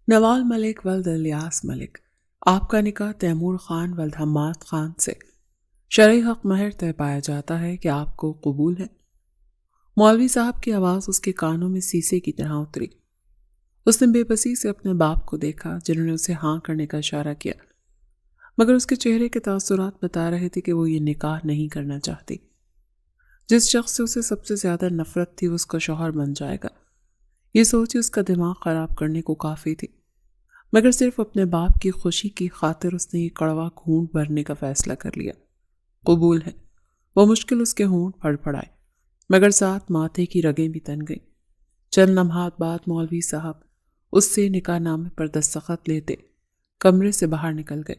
نوال ملک ولد الیاس ملک، آپ کا نکاح تیمور خان ولد حماد خان سے شرعی حق مہر طے پایا جاتا ہے کہ آپ کو قبول ہے؟ مولوی صاحب کی آواز اس کے کانوں میں سیسے کی طرح اتری۔ اس نے بے بسی سے اپنے باپ کو دیکھا جنہوں نے اسے ہاں کرنے کا اشارہ کیا، مگر اس کے چہرے کے تاثرات بتا رہے تھے کہ وہ یہ نکاح نہیں کرنا چاہتی۔ جس شخص سے اسے سب سے زیادہ نفرت تھی وہ اس کا شوہر بن جائے گا، یہ سوچ اس کا دماغ خراب کرنے کو کافی تھی، مگر صرف اپنے باپ کی خوشی کی خاطر اس نے یہ کڑوا گھونٹ بھرنے کا فیصلہ کر لیا۔ قبول ہے۔ وہ مشکل اس کے ہونٹ پھڑ پھڑائے، مگر ساتھ ماتھے کی رگیں بھی تن گئیں۔ چند لمحات بعد مولوی صاحب اس سے نکاح نامے پر دستخط لیتے کمرے سے باہر نکل گئے۔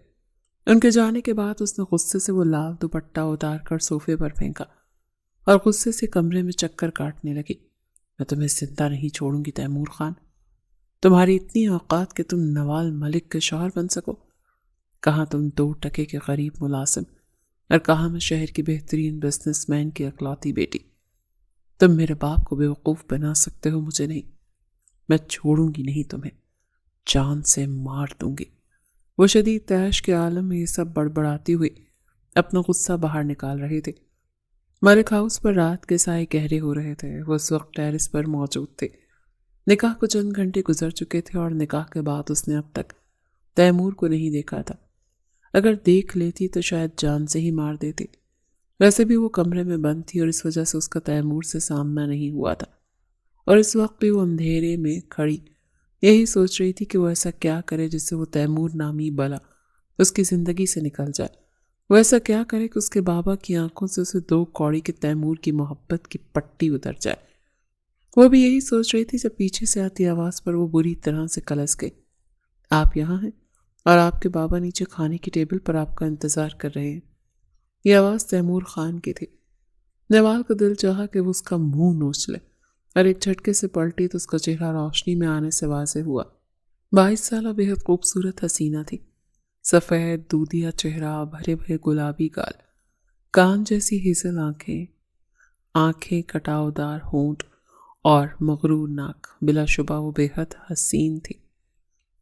ان کے جانے کے بعد اس نے غصے سے وہ لال دوپٹہ اتار کر صوفے پر پھینکا اور غصے سے کمرے میں چکر کاٹنے لگی۔ میں تمہیں زندہ نہیں چھوڑوں گی تیمور خان، تمہاری اتنی اوقات کہ تم نوال ملک کے شوہر بن سکو؟ کہاں تم 2 ٹکے کے غریب ملازم اور کہاں میں شہر کی بہترین بزنس مین کی اکلوتی بیٹی۔ تم میرے باپ کو بیوقوف بنا سکتے ہو، مجھے نہیں۔ میں چھوڑوں گی نہیں تمہیں، جان سے مار دوں گی۔ وہ شدید تیش کے عالم میں یہ سب بڑبڑاتی ہوئی اپنا غصہ باہر نکال رہے تھے۔ ملک ہاؤس پر رات کے سائے گہرے ہو رہے تھے۔ وہ اس وقت ٹیرس پر موجود تھے۔ نکاح کو چند گھنٹے گزر چکے تھے اور نکاح کے بعد اس نے اب تک تیمور کو نہیں دیکھا تھا۔ اگر دیکھ لیتی تو شاید جان سے ہی مار دیتی۔ ویسے بھی وہ کمرے میں بند تھی اور اس وجہ سے اس کا تیمور سے سامنا نہیں ہوا تھا، اور اس وقت بھی وہ اندھیرے میں کھڑی یہی سوچ رہی تھی کہ وہ ایسا کیا کرے جس سے وہ تیمور نامی بلا اس کی زندگی سے نکل جائے۔ وہ ایسا کیا کرے کہ اس کے بابا کی آنکھوں سے اسے 2 کوڑی کے تیمور کی محبت کی پٹی اتر جائے۔ وہ بھی یہی سوچ رہی تھی جب پیچھے سے آتی آواز پر وہ بری طرح سے کلس گئی۔ آپ یہاں ہیں اور آپ کے بابا نیچے کھانے کی ٹیبل پر آپ کا انتظار کر رہے ہیں۔ یہ آواز تیمور خان کی تھی۔ نوال کا دل چاہا کہ وہ اس کا منہ نوچ لے، اور ایک جھٹکے سے پلٹی تو اس کا چہرہ روشنی میں آنے سے واضح ہوا۔ 22 سالہ بے حد خوبصورت حسینہ تھی۔ سفید دودھیا چہرہ، بھرے بھرے گلابی گال، کان جیسی ہیزل آنکھیں کٹاؤ دار ہونٹ اور مغرور ناک۔ بلا شبہ وہ بے حد حسین تھی،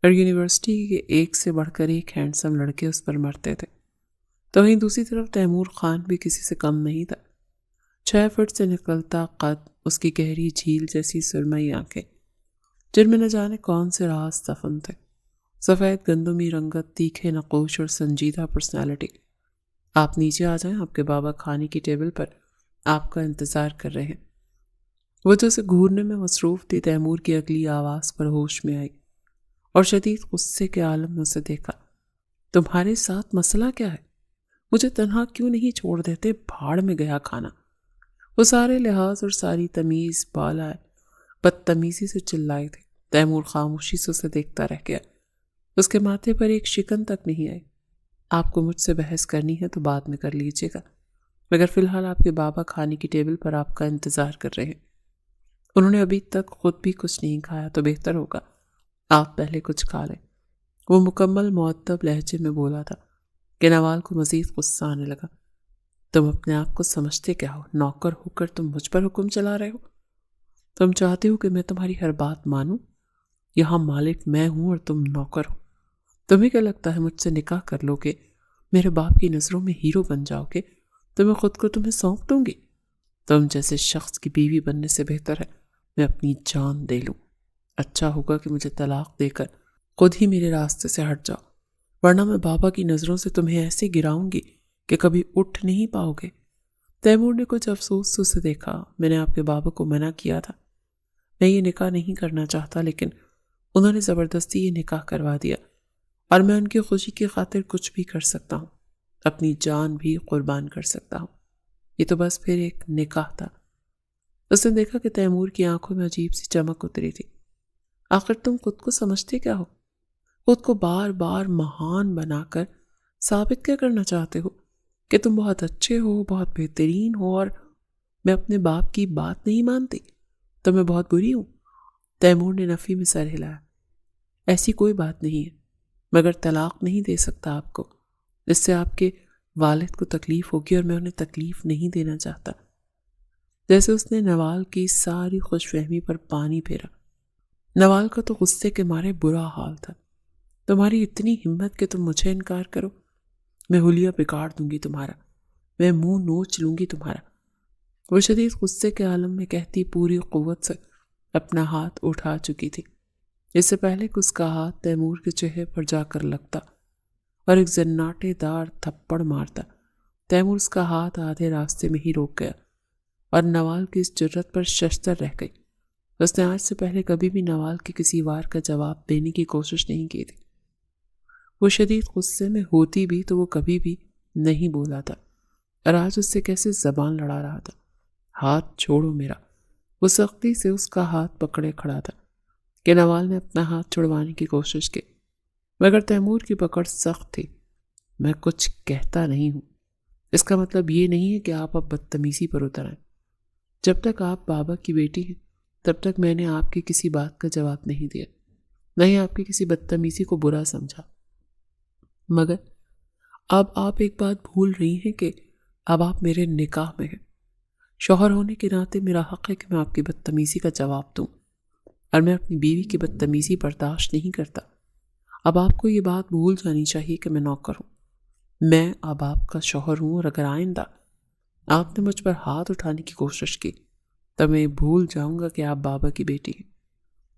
اور یونیورسٹی کے ایک سے بڑھ کر ایک ہینڈسم لڑکے اس پر مرتے تھے، تو وہیں دوسری طرف تیمور خان بھی کسی سے کم نہیں تھا۔ 6 فٹ سے نکلتا قد، اس کی گہری جھیل جیسی سرمئی آنکھیں جن میں نہ جانے کون سے راز دفن تھے، سفید گندمی رنگت، تیکھے نقوش اور سنجیدہ پرسنالٹی۔ آپ نیچے آ جائیں، آپ کے بابا کھانے کی ٹیبل پر آپ کا انتظار کر رہے ہیں۔ وہ جو اسے گھورنے میں مصروف تھی، تیمور کی اگلی آواز پر ہوش میں آئی اور شدید غصے کے عالم میں اسے دیکھا۔ تمہارے ساتھ مسئلہ کیا ہے؟ مجھے تنہا کیوں نہیں چھوڑ دیتے؟ بھاڑ میں گیا کھانا۔ وہ سارے لحاظ اور ساری تمیز بالائے بدتمیزی سے چلائے تھے۔ تیمور خاموشی سے اسے دیکھتا رہ گیا۔ اس کے ماتھے پر ایک شکن تک نہیں آئی۔ آپ کو مجھ سے بحث کرنی ہے تو بعد میں کر لیجیے گا، مگر فی الحال آپ کے بابا کھانے کی ٹیبل پر آپ کا انتظار کر رہے ہیں۔ انہوں نے ابھی تک خود بھی کچھ نہیں کھایا، تو بہتر ہوگا آپ پہلے کچھ کھا لیں۔ وہ مکمل مؤدب لہجے میں بولا تھا کہ نوال کو مزید غصہ آنے لگا۔ تم اپنے آپ کو سمجھتے کیا ہو؟ نوکر ہو کر تم مجھ پر حکم چلا رہے ہو؟ تم چاہتے ہو کہ میں تمہاری ہر بات مانوں؟ یہاں مالک میں ہوں اور تم نوکر ہو۔ تمہیں کیا لگتا ہے مجھ سے نکاح کر لو گے، میرے باپ کی نظروں میں ہیرو بن جاؤ گے تو میں خود کو تمہیں سونپ دوں گی؟ تم جیسے شخص کی بیوی بننے سے بہتر ہے میں اپنی جان دے لوں۔ اچھا ہوگا کہ مجھے طلاق دے کر خود ہی میرے راستے سے ہٹ جاؤ، ورنہ میں بابا کی نظروں سے تمہیں ایسے گراؤں گی کہ کبھی اٹھ نہیں پاؤ گے۔ تیمور نے کچھ افسوس سے اسے دیکھا۔ میں نے آپ کے بابا کو منع کیا تھا، میں یہ نکاح نہیں کرنا چاہتا، لیکن انہوں نے زبردستی یہ نکاح کروا دیا، اور میں ان کی خوشی کی خاطر کچھ بھی کر سکتا ہوں، اپنی جان بھی قربان کر سکتا ہوں۔ یہ تو بس پھر ایک نکاح تھا۔ اس نے دیکھا کہ تیمور کی آنکھوں میں عجیب سی چمک اتری تھی۔ آخر تم خود کو سمجھتے کیا ہو؟ خود کو بار بار مہان بنا کر ثابت کیا کرنا چاہتے ہو؟ کہ تم بہت اچھے ہو، بہت بہترین ہو، اور میں اپنے باپ کی بات نہیں مانتی تو میں بہت بری ہوں؟ تیمور نے نفی میں سر ہلایا۔ ایسی کوئی بات نہیں ہے، مگر طلاق نہیں دے سکتا آپ کو، اس سے آپ کے والد کو تکلیف ہوگی اور میں انہیں تکلیف نہیں دینا چاہتا۔ جیسے اس نے نوال کی ساری خوش فہمی پر پانی پھیرا۔ نوال کا تو غصے کے مارے برا حال تھا۔ تمہاری اتنی ہمت کہ تم مجھے انکار کرو، میں حلیہ بگاڑ دوں گی تمہارا، میں منہ نوچ لوں گی تمہارا۔ وہ شدید غصے کے عالم میں کہتی پوری قوت سے اپنا ہاتھ اٹھا چکی تھی، اس سے پہلے کہ اس کا ہاتھ تیمور کے چہرے پر جا کر لگتا اور ایک زناٹے دار تھپڑ مارتا۔ تیمور اس کا ہاتھ آدھے راستے میں ہی روک گیا اور نوال کی اس جرت پر ششدر رہ گئی۔ اس نے آج سے پہلے کبھی بھی نوال کے کسی وار کا جواب دینے کی کوشش نہیں کی تھی۔ وہ شدید غصے میں ہوتی بھی تو وہ کبھی بھی نہیں بولا تھا، اور آج اس سے کیسے زبان لڑا رہا تھا۔ ہاتھ چھوڑو میرا۔ وہ سختی سے اس کا ہاتھ پکڑے کھڑا تھا کہ نوال نے اپنا ہاتھ چھڑوانے کی کوشش کی، مگر تیمور کی پکڑ سخت تھی۔ میں کچھ کہتا نہیں ہوں، اس کا مطلب یہ نہیں ہے کہ آپ اب بدتمیزی پر اتر آئیں۔ جب تک آپ بابا کی بیٹی ہیں تب تک میں نے آپ کی کسی بات کا جواب نہیں دیا، نہ ہی آپ کی کسی بدتمیزی کو برا سمجھا، مگر اب آپ ایک بات بھول رہی ہیں کہ اب آپ میرے نکاح میں ہیں۔ شوہر ہونے کے ناطے میرا حق ہے کہ میں آپ کی بدتمیزی کا جواب دوں، اور میں اپنی بیوی کی بدتمیزی برداشت نہیں کرتا۔ اب آپ کو یہ بات بھول جانی چاہیے کہ میں نوکر ہوں، میں اب آپ کا شوہر ہوں، اور اگر آئندہ آپ نے مجھ پر ہاتھ اٹھانے کی کوشش کی تب میں بھول جاؤں گا کہ آپ بابا کی بیٹی ہیں۔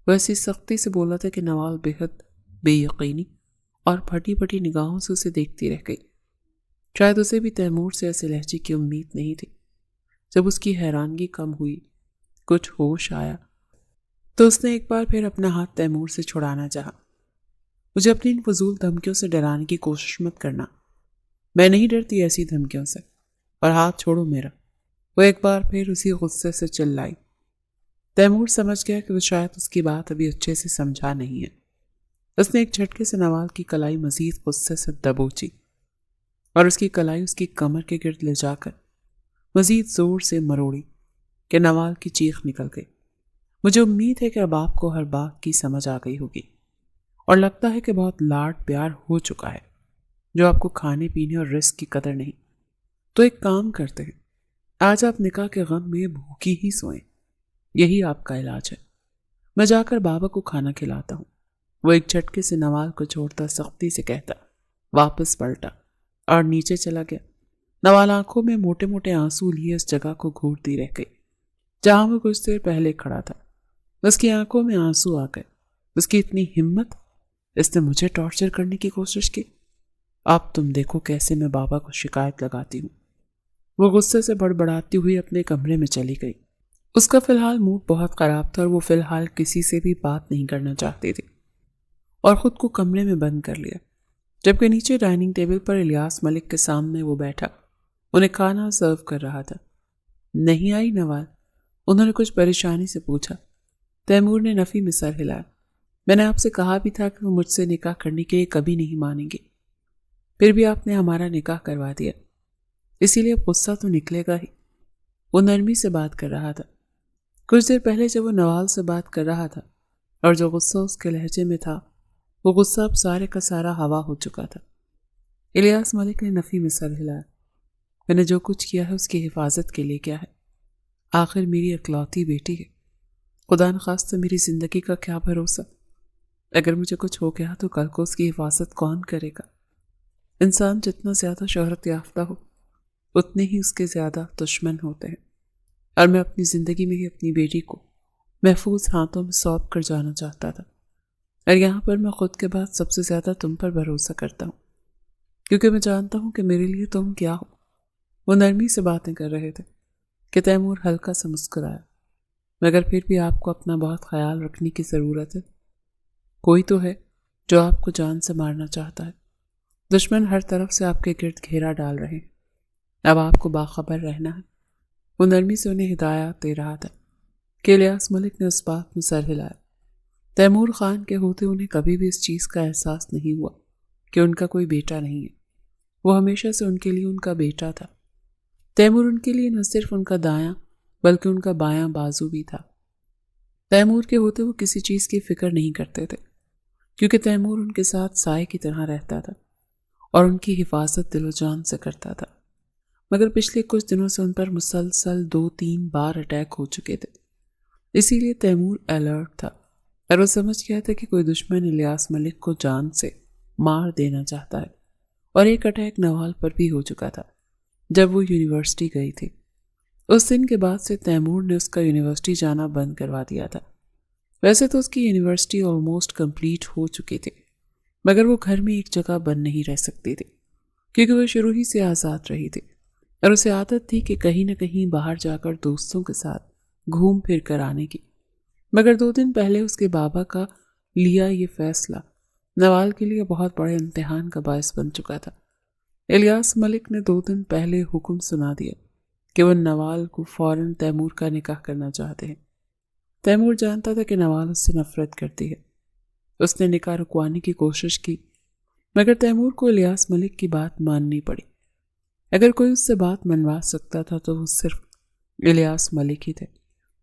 وہ ایسی سختی سے بولا تھا کہ نوال بے حد بے یقینی اور پھٹی پھٹی نگاہوں سے اسے دیکھتی رہ گئی۔ شاید اسے بھی تیمور سے ایسے لہجے کی امید نہیں تھی۔ جب اس کی حیرانگی کم ہوئی، کچھ ہوش آیا، تو اس نے ایک بار پھر اپنا ہاتھ تیمور سے چھڑانا چاہا۔ مجھے اپنی ان فضول دھمکیوں سے ڈرانے کی کوشش مت کرنا، میں نہیں ڈرتی ایسی دھمکیوں سے، اور ہاتھ چھوڑو میرا۔ وہ ایک بار پھر اسی غصے سے چلائی۔ تیمور سمجھ گیا کہ وہ شاید اس کی بات ابھی اچھے سے سمجھا نہیں ہے۔ اس نے ایک جھٹکے سے نوال کی کلائی مزید غصے سے دبوچی اور اس کی کلائی اس کی کمر کے گرد لے جا کر مزید زور سے مروڑی کہ نوال کی چیخ نکل گئی۔ مجھے امید ہے کہ اب آپ کو ہر بات کی سمجھ آ گئی ہوگی، اور لگتا ہے کہ بہت لاڈ پیار ہو چکا ہے، جو آپ کو کھانے پینے اور رزق کی قدر نہیں۔ تو ایک کام کرتے ہیں، آج آپ نکاح کے غم میں بھوکی ہی سوئیں، یہی آپ کا علاج ہے۔ میں جا کر بابا کو کھانا کھلاتا ہوں۔ وہ ایک جھٹکے سے نوال کو چھوڑتا سختی سے کہتا واپس پلٹا اور نیچے چلا گیا۔ نوال آنکھوں میں موٹے موٹے آنسو لیے اس جگہ کو گھورتی رہ گئی جہاں وہ کچھ دیر پہلے کھڑا تھا۔ اس کی آنکھوں میں آنسو آ گئے۔ اس کی اتنی ہمت، اس نے مجھے ٹارچر کرنے کی کوشش کی۔ اب تم دیکھو کیسے میں بابا کو شکایت لگاتی ہوں۔ وہ غصے سے بڑبڑاتی ہوئی اپنے کمرے میں چلی گئی۔ اس کا فی الحال موڈ بہت خراب تھا، اور وہ فی الحال کسی سے بھی بات نہیں کرنا چاہتی تھی، اور خود کو کمرے میں بند کر لیا۔ جبکہ نیچے ڈائننگ ٹیبل پر الیاس ملک کے سامنے وہ بیٹھا انہیں کھانا سرو کر رہا تھا۔ نہیں آئی نوال؟ انہوں نے کچھ پریشانی سے پوچھا۔ تیمور نے نفی میں سر ہلایا۔ میں نے آپ سے کہا بھی تھا کہ وہ مجھ سے نکاح کرنے کے لیے کبھی نہیں مانیں گے، پھر بھی آپ نے ہمارا نکاح کروا دیا، اسی لیے اب غصہ تو نکلے گا ہی۔ وہ نرمی سے بات کر رہا تھا۔ کچھ دیر پہلے جب وہ نوال سے بات کر رہا تھا اور جو غصہ اس کے لہجے میں تھا، وہ غصہ اب سارے کا سارا ہوا ہو چکا تھا۔ الیاس ملک نے نفی میں سر ہلایا۔ میں نے جو کچھ کیا ہے اس کی حفاظت کے لیے کیا ہے، آخر میری اکلوتی بیٹی ہے۔ خدا نخواستہ میری زندگی کا کیا بھروسہ، اگر مجھے کچھ ہو گیا تو کل کو اس کی حفاظت کون کرے گا؟ انسان جتنا زیادہ شہرت یافتہ ہو اتنے ہی اس کے زیادہ دشمن ہوتے ہیں، اور میں اپنی زندگی میں ہی اپنی بیٹی کو محفوظ ہاتھوں میں سونپ کر جانا چاہتا تھا، اور یہاں پر میں خود کے بعد سب سے زیادہ تم پر بھروسہ کرتا ہوں، کیونکہ میں جانتا ہوں کہ میرے لیے تم کیا ہو۔ وہ نرمی سے باتیں کر رہے تھے کہ تیمور ہلکا سا مسکرایا۔ مگر پھر بھی آپ کو اپنا بہت خیال رکھنے کی ضرورت ہے۔ کوئی تو ہے جو آپ کو جان سے مارنا چاہتا ہے۔ دشمن ہر طرف سے آپ کے گرد گھیرا ڈال رہے ہیں، اب آپ کو باخبر رہنا ہے۔ وہ نرمی سے انہیں ہدایات دے رہا تھا کہ الیاس ملک نے اس بات میں سر ہلایا۔ تیمور خان کے ہوتے انہیں کبھی بھی اس چیز کا احساس نہیں ہوا کہ ان کا کوئی بیٹا نہیں ہے۔ وہ ہمیشہ سے ان کے لیے ان کا بیٹا تھا۔ تیمور ان کے لیے نہ صرف ان کا دایاں بلکہ ان کا بایاں بازو بھی تھا۔ تیمور کے ہوتے وہ کسی چیز کی فکر نہیں کرتے تھے، کیونکہ تیمور ان کے ساتھ سائے کی طرح رہتا تھا اور ان کی حفاظت دل و جان سے کرتا تھا۔ مگر پچھلے کچھ دنوں سے ان پر مسلسل 2-3 بار اٹیک ہو چکے تھے، اسی لیے تیمور الرٹ تھا اور وہ سمجھ گیا تھا کہ کوئی دشمن الیاس ملک کو جان سے مار دینا چاہتا ہے، اور ایک اٹیک نوال پر بھی ہو چکا تھا جب وہ یونیورسٹی گئی تھی۔ اس دن کے بعد سے تیمور نے اس کا یونیورسٹی جانا بند کروا دیا تھا۔ ویسے تو اس کی یونیورسٹی آلموسٹ کمپلیٹ ہو چکی تھی، مگر وہ گھر میں ایک جگہ بند نہیں رہ سکتی تھی، کیونکہ وہ شروع ہی سے آزاد رہی تھی اور اسے عادت تھی کہ کہیں نہ کہیں باہر جا کر دوستوں کے ساتھ گھوم پھر کر آنے کی۔ مگر 2 دن پہلے اس کے بابا کا لیا یہ فیصلہ نوال کے لیے بہت بڑے امتحان کا باعث بن چکا تھا۔ الیاس ملک نے 2 دن پہلے حکم سنا دیا کہ وہ نوال کو فوراً تیمور کا نکاح کرنا چاہتے ہیں۔ تیمور جانتا تھا کہ نوال اس سے نفرت کرتی ہے۔ اس نے نکاح رکوانے کی کوشش کی، مگر تیمور کو الیاس ملک کی بات ماننی پڑی۔ اگر کوئی اس سے بات منوا سکتا تھا تو وہ صرف الیاس ملک ہی تھے،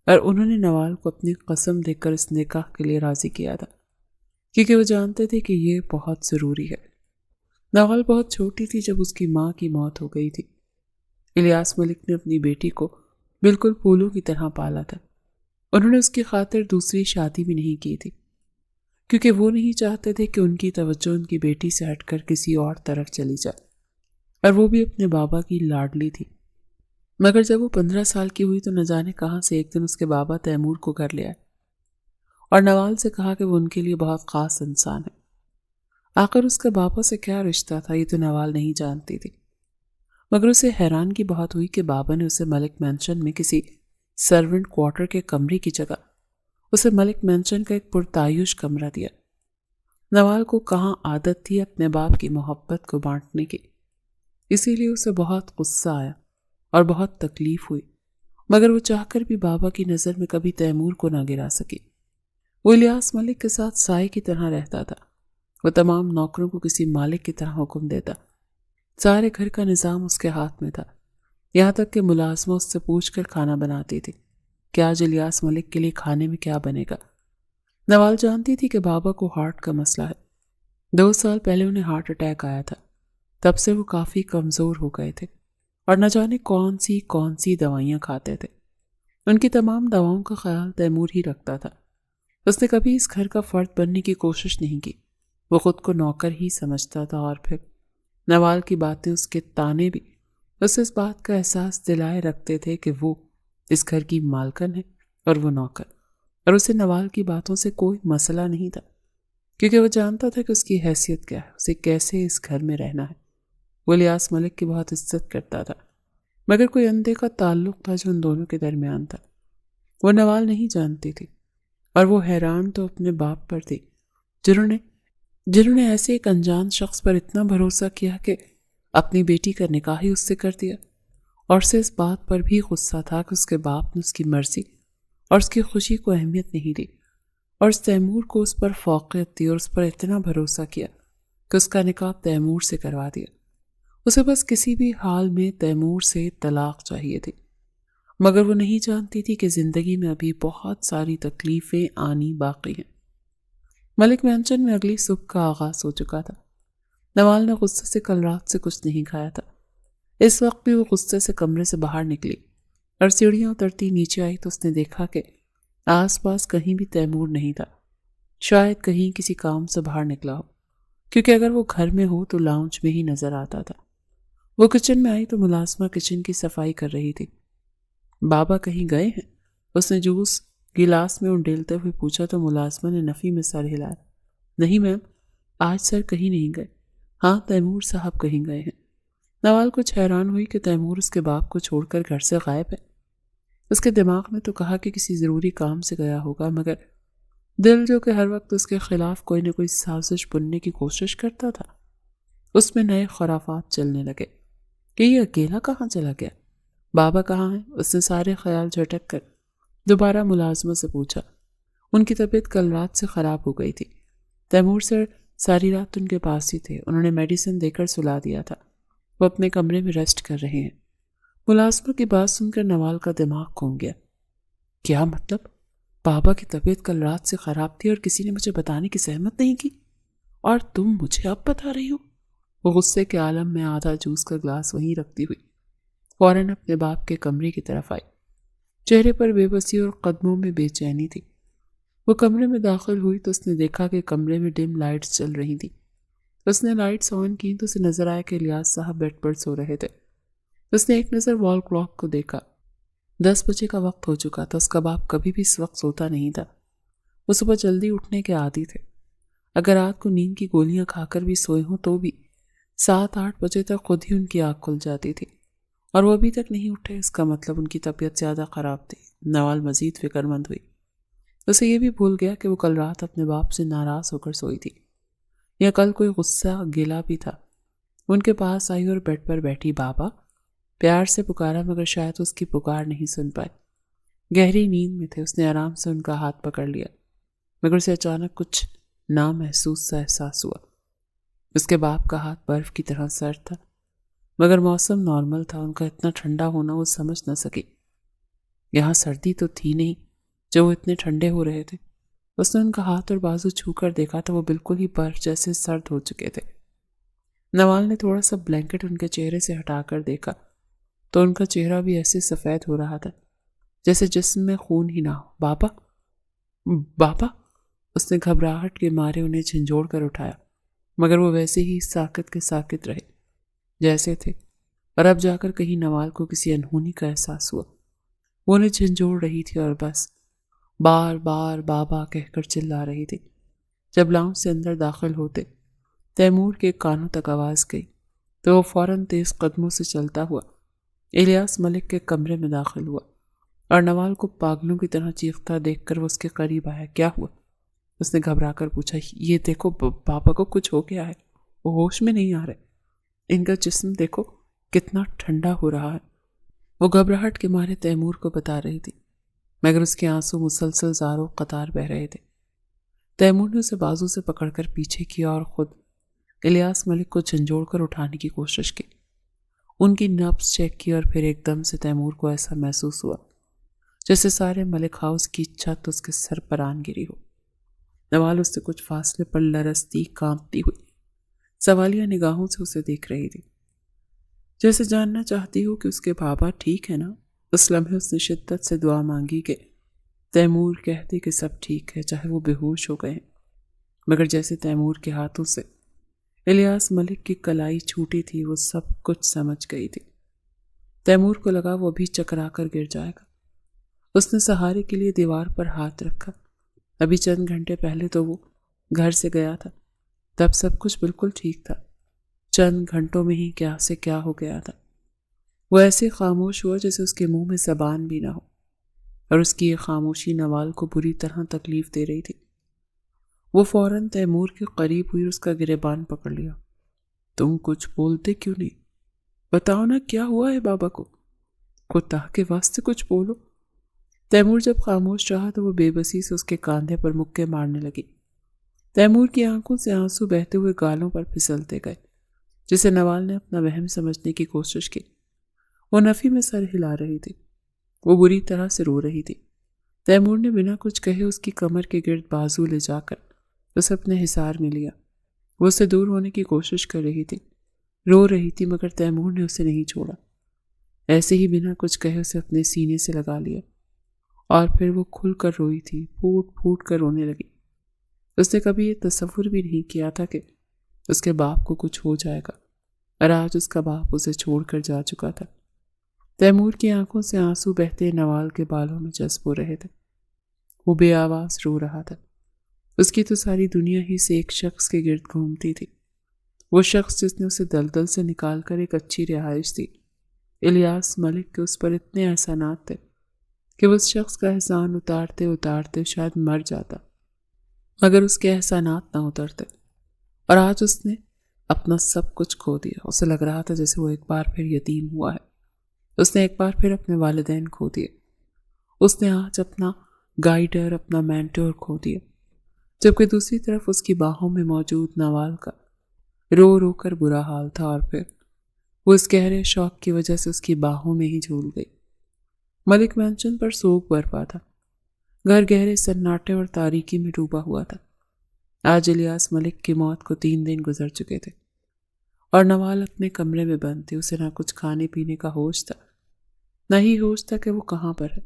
اور انہوں نے نوال کو اپنی قسم دے کر اس نکاح کے لیے راضی کیا تھا، کیونکہ وہ جانتے تھے کہ یہ بہت ضروری ہے۔ نوال بہت چھوٹی تھی جب اس کی ماں کی موت ہو گئی تھی۔ الیاس ملک نے اپنی بیٹی کو بالکل پھولوں کی طرح پالا تھا۔ انہوں نے اس کی خاطر دوسری شادی بھی نہیں کی تھی، کیونکہ وہ نہیں چاہتے تھے کہ ان کی توجہ ان کی بیٹی سے ہٹ کر کسی اور طرف چلی جائے، اور وہ بھی اپنے بابا کی لاڈلی تھی۔ مگر جب وہ 15 سال کی ہوئی تو نہ جانے کہاں سے ایک دن اس کے بابا تیمور کو گھر لے آئے اور نوال سے کہا کہ وہ ان کے لیے بہت خاص انسان ہے۔ آخر اس کا بابا سے کیا رشتہ تھا یہ تو نوال نہیں جانتی تھی، مگر اسے حیرانگی بہت ہوئی کہ بابا نے اسے ملک مینشن میں کسی سرونٹ کوارٹر کے کمرے کی جگہ اسے ملک مینشن کا ایک پرتعیش کمرہ دیا۔ نوال کو کہاں عادت تھی اپنے باپ کی محبت کو بانٹنے کی، اسی لیے اسے بہت غصہ آیا اور بہت تکلیف ہوئی، مگر وہ چاہ کر بھی بابا کی نظر میں کبھی تیمور کو نہ گرا سکی۔ وہ الیاس ملک کے ساتھ سائے کی طرح رہتا تھا۔ وہ تمام نوکروں کو کسی مالک کی طرح حکم دیتا۔ سارے گھر کا نظام اس کے ہاتھ میں تھا، یہاں تک کہ ملازمہ اس سے پوچھ کر کھانا بناتی تھی کہ آج الیاس ملک کے لیے کھانے میں کیا بنے گا۔ نوال جانتی تھی کہ بابا کو ہارٹ کا مسئلہ ہے۔ 2 سال پہلے انہیں ہارٹ اٹیک آیا تھا، تب سے وہ کافی کمزور ہو گئے تھے اور نہ جانے کون سی دوائیاں کھاتے تھے۔ ان کی تمام دواؤں کا خیال تیمور ہی رکھتا تھا۔ اس نے کبھی اس گھر کا فرد بننے کی کوشش نہیں کی، وہ خود کو نوکر ہی سمجھتا تھا، اور پھر نوال کی باتیں، اس کے تانے بھی اسے اس بات کا احساس دلائے رکھتے تھے کہ وہ اس گھر کی مالکن ہے اور وہ نوکر، اور اسے نوال کی باتوں سے کوئی مسئلہ نہیں تھا، کیونکہ وہ جانتا تھا کہ اس کی حیثیت کیا ہے، اسے کیسے اس گھر میں رہنا ہے۔ وہ الیاس ملک کی بہت عزت کرتا تھا، مگر کوئی اندھے کا تعلق تھا جو ان دونوں کے درمیان تھا۔ وہ نوال نہیں جانتی تھی، اور وہ حیران تو اپنے باپ پر تھی جنہوں نے ایسے ایک انجان شخص پر اتنا بھروسہ کیا کہ اپنی بیٹی کا نکاح ہی اس سے کر دیا، اور اسے اس بات پر بھی غصہ تھا کہ اس کے باپ نے اس کی مرضی اور اس کی خوشی کو اہمیت نہیں دی، اور اس تیمور کو اس پر فوقیت دی اور اس پر اتنا بھروسہ کیا کہ اس کا نکاح تیمور سے کروا دیا۔ اسے بس کسی بھی حال میں تیمور سے طلاق چاہیے تھی، مگر وہ نہیں جانتی تھی کہ زندگی میں ابھی بہت ساری تکلیفیں آنی باقی ہیں۔ ملک مینشن میں اگلی صبح کا آغاز ہو چکا تھا۔ نوال نے غصے سے کل رات سے کچھ نہیں کھایا تھا۔ اس وقت بھی وہ غصے سے کمرے سے باہر نکلی اور سیڑھیاں اترتی نیچے آئی تو اس نے دیکھا کہ آس پاس کہیں بھی تیمور نہیں تھا، شاید کہیں کسی کام سے باہر نکلا ہو، کیونکہ اگر وہ گھر میں ہو تو لاؤنج میں ہی نظر آتا تھا۔ وہ کچن میں آئی تو ملازمہ کچن کی صفائی کر رہی تھی۔ بابا کہیں گئے ہیں؟ اس نے جوس گلاس میں انڈیلتے ہوئے پوچھا تو ملازمہ نے نفی میں سر ہلایا۔ نہیں میم، آج سر کہیں نہیں گئے۔ ہاں، تیمور صاحب کہیں گئے ہیں۔ نوال کچھ حیران ہوئی کہ تیمور اس کے باپ کو چھوڑ کر گھر سے غائب ہے۔ اس کے دماغ میں تو کہا کہ کسی ضروری کام سے گیا ہوگا، مگر دل جو کہ ہر وقت اس کے خلاف کوئی نہ کوئی سازش بننے کی کوشش کرتا تھا، اس میں نئے خرافات چلنے لگے کہ یہ اکیلا کہاں چلا گیا، بابا کہاں ہیں۔ اس نے سارے خیال جھٹک کر دوبارہ ملازمہ سے پوچھا۔ ان کی طبیعت کل رات سے خراب ہو گئی تھی، تیمور سر ساری رات ان کے پاس ہی تھے، انہوں نے میڈیسن دے کر سلا دیا تھا، وہ اپنے کمرے میں ریسٹ کر رہے ہیں۔ ملازمہ کی بات سن کر نوال کا دماغ گھوم گیا۔ کیا مطلب؟ بابا کی طبیعت کل رات سے خراب تھی اور کسی نے مجھے بتانے کی زحمت نہیں کی، اور تم مجھے اب بتا رہی ہو؟ وہ غصے کے عالم میں آدھا جوس کا گلاس وہیں رکھتی ہوئی فوراً اپنے باپ کے کمرے کی طرف آئی۔ چہرے پر بے بسی اور قدموں میں بے چینی تھی۔ وہ کمرے میں داخل ہوئی تو اس نے دیکھا کہ کمرے میں ڈم لائٹس چل رہی تھی۔ اس نے لائٹس آن کی تو اسے نظر آیا کہ الیاس صاحب بیڈ پر سو رہے تھے۔ اس نے ایک نظر وال کلاک کو دیکھا۔ 10 بجے کا وقت ہو چکا تھا۔ اس کا باپ کبھی بھی اس وقت سوتا نہیں تھا۔ وہ صبح جلدی اٹھنے کے عادی تھے۔ اگر رات کو نیند کی گولیاں کھا کر بھی سوئے ہوں تو بھی 7-8 بجے تک خود ہی ان کی آنکھ کھل جاتی تھی، اور وہ ابھی تک نہیں اٹھے۔ اس کا مطلب ان کی طبیعت زیادہ خراب تھی۔ نوال مزید فکر مند ہوئی۔ اسے یہ بھی بھول گیا کہ وہ کل رات اپنے باپ سے ناراض ہو کر سوئی تھی، یا کل کوئی غصہ گیلا بھی تھا۔ وہ ان کے پاس آئی اور بیڈ پر بیٹھی بابا پیار سے پکارا، مگر شاید اس کی پکار نہیں سن پائے۔ گہری نیند میں تھے۔ اس نے آرام سے ان کا ہاتھ پکڑ لیا، مگر اسے اچانک کچھ نامحسوس سا احساس ہوا۔ اس کے باپ کا ہاتھ برف کی طرح سرد تھا، مگر موسم نارمل تھا۔ ان کا اتنا ٹھنڈا ہونا وہ سمجھ نہ سکی۔ یہاں سردی تو تھی نہیں جو وہ اتنے ٹھنڈے ہو رہے تھے۔ اس نے ان کا ہاتھ اور بازو چھو کر دیکھا تو وہ بالکل ہی برف جیسے سرد ہو چکے تھے۔ نوال نے تھوڑا سا بلینکٹ ان کے چہرے سے ہٹا کر دیکھا تو ان کا چہرہ بھی ایسے سفید ہو رہا تھا جیسے جسم میں خون ہی نہ ہو۔ بابا بابا، اس نے گھبراہٹ کے مارے انہیں جھنجھوڑ کر اٹھایا، مگر وہ ویسے ہی ساکت کے ساکت رہے جیسے تھے، اور اب جا کر کہیں نوال کو کسی انہونی کا احساس ہوا۔ وہ انہیں جھنجھوڑ رہی تھی اور بس بار بار بابا کہہ کر چلا رہی تھی۔ جب لاؤنج سے اندر داخل ہوتے تیمور کے کانوں تک آواز گئی تو وہ فوراً تیز قدموں سے چلتا ہوا الیاس ملک کے کمرے میں داخل ہوا، اور نوال کو پاگلوں کی طرح چیختا دیکھ کر وہ اس کے قریب آیا۔ کیا ہوا؟ اس نے گھبرا کر پوچھا۔ یہ دیکھو پاپا کو کچھ ہو گیا ہے، وہ ہوش میں نہیں آ رہے، ان کا جسم دیکھو کتنا ٹھنڈا ہو رہا ہے۔ وہ گھبراہٹ کے مارے تیمور کو بتا رہی تھی، مگر اس کے آنسو مسلسل زاروں قطار بہ رہے تھے۔ تیمور نے اسے بازو سے پکڑ کر پیچھے کیا اور خود الیاس ملک کو جھنجھوڑ کر اٹھانے کی کوشش کی۔ ان کی نبض چیک کی اور پھر ایک دم سے تیمور کو ایسا محسوس ہوا جیسے سارے ملک ہاؤس کی چھت اس کے سر پر آن گری ہو۔ نوال اس سے کچھ فاصلے پر لرزتی کانپتی ہوئی سوالیہ نگاہوں سے اسے دیکھ رہی تھی، جیسے جاننا چاہتی ہو کہ اس کے بابا ٹھیک ہے نا۔ اس لمحے اس نے شدت سے دعا مانگی کہ تیمور کہتے کہ سب ٹھیک ہے، چاہے وہ بے ہوش ہو گئے، مگر جیسے تیمور کے ہاتھوں سے الیاس ملک کی کلائی چھوٹی تھی، وہ سب کچھ سمجھ گئی تھی۔ تیمور کو لگا وہ ابھی چکرا کر گر جائے گا۔ اس نے سہارے کے لیے دیوار پر ہاتھ رکھا۔ ابھی چند گھنٹے پہلے تو وہ گھر سے گیا تھا، تب سب کچھ بالکل ٹھیک تھا۔ چند گھنٹوں میں ہی کیا سے کیا ہو گیا تھا۔ وہ ایسے خاموش ہوا جیسے اس کے منہ میں زبان بھی نہ ہو، اور اس کی یہ خاموشی نوال کو بری طرح تکلیف دے رہی تھی۔ وہ فوراً تیمور کے قریب ہوئی اور اس کا گریبان پکڑ لیا۔ تم کچھ بولتے کیوں نہیں؟ بتاؤ نا کیا ہوا ہے بابا کو؟ خدا کے واسطے کچھ بولو۔ تیمور جب خاموش رہا تو وہ بے بسی سے اس کے کاندھے پر مکے مارنے لگی۔ تیمور کی آنکھوں سے آنسو بہتے ہوئے گالوں پر پھسلتے گئے، جسے نوال نے اپنا وہم سمجھنے کی کوشش کی۔ وہ نفی میں سر ہلا رہی تھی، وہ بری طرح سے رو رہی تھی۔ تیمور نے بنا کچھ کہے اس کی کمر کے گرد بازو لے جا کر اسے اپنے حصار میں لیا۔ وہ اسے دور ہونے کی کوشش کر رہی تھی، رو رہی تھی، مگر تیمور نے اسے نہیں چھوڑا۔ ایسے ہی بنا کچھ کہے اسے اپنے سینے سے لگا لیا، اور پھر وہ کھل کر روئی تھی، پھوٹ پھوٹ کر رونے لگی۔ اس نے کبھی یہ تصور بھی نہیں کیا تھا کہ اس کے باپ کو کچھ ہو جائے گا، اور آج اس کا باپ اسے چھوڑ کر جا چکا تھا۔ تیمور کی آنکھوں سے آنسو بہتے نوال کے بالوں میں جذب ہو رہے تھے۔ وہ بے آواز رو رہا تھا۔ اس کی تو ساری دنیا ہی سے ایک شخص کے گرد گھومتی تھی، وہ شخص جس نے اسے دلدل سے نکال کر ایک اچھی رہائش دی۔ الیاس ملک کے اس پر اتنے احسانات تھے کہ وہ اس شخص کا احسان اتارتے اتارتے شاید مر جاتا، مگر اس کے احسانات نہ اترتے، اور آج اس نے اپنا سب کچھ کھو دیا۔ اسے لگ رہا تھا جیسے وہ ایک بار پھر یتیم ہوا ہے۔ اس نے ایک بار پھر اپنے والدین کھو دیے۔ اس نے آج اپنا گائیڈر، اپنا مینٹور کھو دیا، جبکہ دوسری طرف اس کی باہوں میں موجود نوال کا رو رو کر برا حال تھا، اور پھر وہ اس گہرے شوق کی وجہ سے اس کی باہوں میں ہی جھول گئی۔ ملک مینشن پر سوگ برپا تھا۔ گھر گہرے سناٹے اور تاریکی میں ڈوبا ہوا تھا۔ آج الیاس ملک کی موت کو 3 دن گزر چکے تھے، اور نوال اپنے کمرے میں بند تھی۔ اسے نہ کچھ کھانے پینے کا ہوش تھا، نہ ہی ہوش تھا کہ وہ کہاں پر ہے۔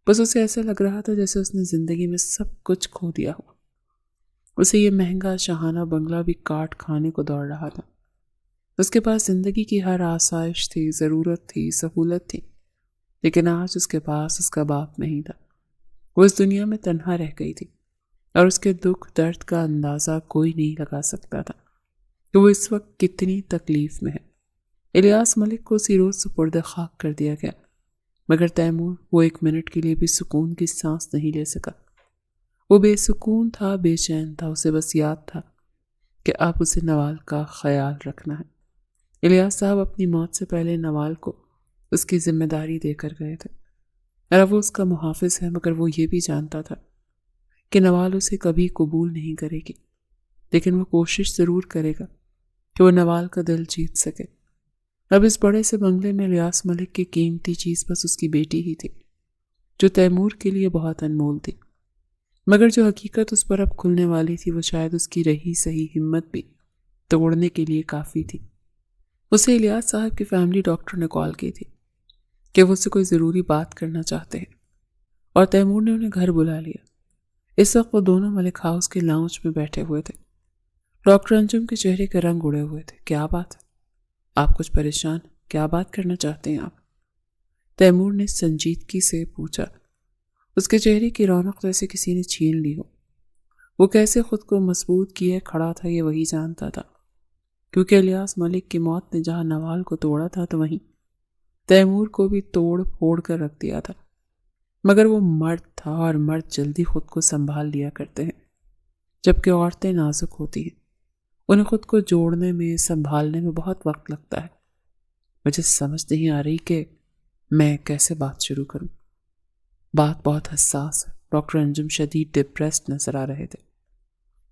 بس اسے ایسا لگ رہا تھا جیسے اس نے زندگی میں سب کچھ کھو دیا ہو۔ اسے یہ مہنگا شاہانہ بنگلہ بھی کاٹ کھانے کو دوڑ رہا تھا۔ اس کے پاس زندگی کی ہر آسائش تھی، ضرورت تھی، سہولت تھی، لیکن آج اس کے پاس اس کا باپ نہیں تھا۔ وہ اس دنیا میں تنہا رہ گئی تھی، اور اس کے دکھ درد کا اندازہ کوئی نہیں لگا سکتا تھا کہ وہ اس وقت کتنی تکلیف میں ہے۔ الیاس ملک کو اسی روز سپرد خاک کر دیا گیا، مگر تیمور وہ ایک منٹ کے لیے بھی سکون کی سانس نہیں لے سکا۔ وہ بے سکون تھا، بے چین تھا، اسے بس یاد تھا کہ اب اسے نوال کا خیال رکھنا ہے۔ الیاس صاحب اپنی موت سے پہلے نوال کو اس کی ذمہ داری دے کر گئے تھے، اور اب وہ اس کا محافظ ہے، مگر وہ یہ بھی جانتا تھا کہ نوال اسے کبھی قبول نہیں کرے گی، لیکن وہ کوشش ضرور کرے گا کہ وہ نوال کا دل جیت سکے۔ اب اس بڑے سے بنگلے میں الیاس ملک کی قیمتی چیز بس اس کی بیٹی ہی تھی، جو تیمور کے لیے بہت انمول تھی، مگر جو حقیقت اس پر اب کھلنے والی تھی وہ شاید اس کی رہی سہی ہمت بھی توڑنے کے لیے کافی تھی۔ اسے الیاس صاحب کی فیملی ڈاکٹر نے کال کی تھی کہ وہ اس سے کوئی ضروری بات کرنا چاہتے ہیں، اور تیمور نے انہیں گھر بلا لیا۔ اس وقت وہ دونوں ملک ہاؤس کے لاؤنج میں بیٹھے ہوئے تھے۔ ڈاکٹر انجم کے چہرے کے رنگ اڑے ہوئے تھے۔ کیا بات ہے؟ آپ کچھ پریشان؟ کیا بات کرنا چاہتے ہیں آپ؟ تیمور نے سنجیدگی سے پوچھا۔ اس کے چہرے کی رونق جیسے کسی نے چھین لی ہو۔ وہ کیسے خود کو مضبوط کیے کھڑا تھا یہ وہی جانتا تھا، کیونکہ الیاس ملک کی موت نے جہاں نوال کو توڑا تھا تو وہیں تیمور کو بھی توڑ پھوڑ کر رکھ دیا تھا۔ مگر وہ مرد تھا، اور مرد جلدی خود کو سنبھال لیا کرتے ہیں، جبکہ عورتیں نازک ہوتی ہیں، انہیں خود کو جوڑنے میں، سنبھالنے میں بہت وقت لگتا ہے۔ مجھے سمجھ نہیں آ رہی کہ میں کیسے بات شروع کروں۔ بات بہت حساس ہے۔ ڈاکٹر انجم شدید ڈپریسڈ نظر آ رہے تھے۔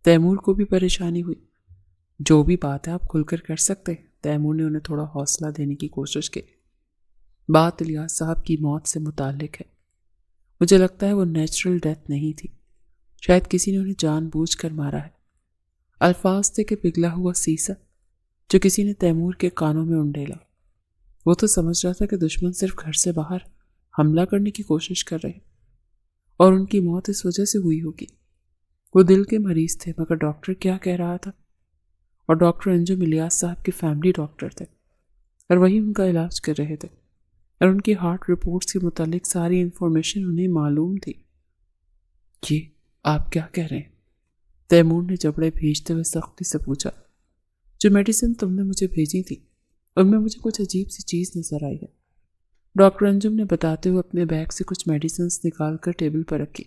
تیمور کو بھی پریشانی ہوئی۔ جو بھی بات ہے آپ کھل کر کر سکتے ہیں۔ تیمور نے انہیں تھوڑا حوصلہ دینے کی کوشش کی۔ بات الیاس صاحب کی موت سے متعلق ہے۔ مجھے لگتا ہے وہ نیچرل ڈیتھ نہیں تھی، شاید کسی نے انہیں جان بوجھ کر مارا ہے۔ الفاظ تھے کہ پگھلا ہوا سیسا جو کسی نے تیمور کے کانوں میں انڈیلا۔ وہ تو سمجھ رہا تھا کہ دشمن صرف گھر سے باہر حملہ کرنے کی کوشش کر رہے، اور ان کی موت اس وجہ سے ہوئی ہوگی۔ وہ دل کے مریض تھے، مگر ڈاکٹر کیا کہہ رہا تھا؟ اور ڈاکٹر انجم الیاس صاحب کے فیملی ڈاکٹر تھے، اور وہی ان کا علاج کر رہے تھے، اور ان کی ہارٹ رپورٹس کے متعلق ساری انفارمیشن انہیں معلوم تھی۔ یہ آپ کیا کہہ رہے ہیں؟ تیمور نے جبڑے بھیجتے ہوئے سختی سے پوچھا۔ جو میڈیسن تم نے مجھے بھیجی تھی ان میں مجھے کچھ عجیب سی چیز نظر آئی ہے۔ ڈاکٹر انجم نے بتاتے ہوئے اپنے بیگ سے کچھ میڈیسنز نکال کر ٹیبل پر رکھی۔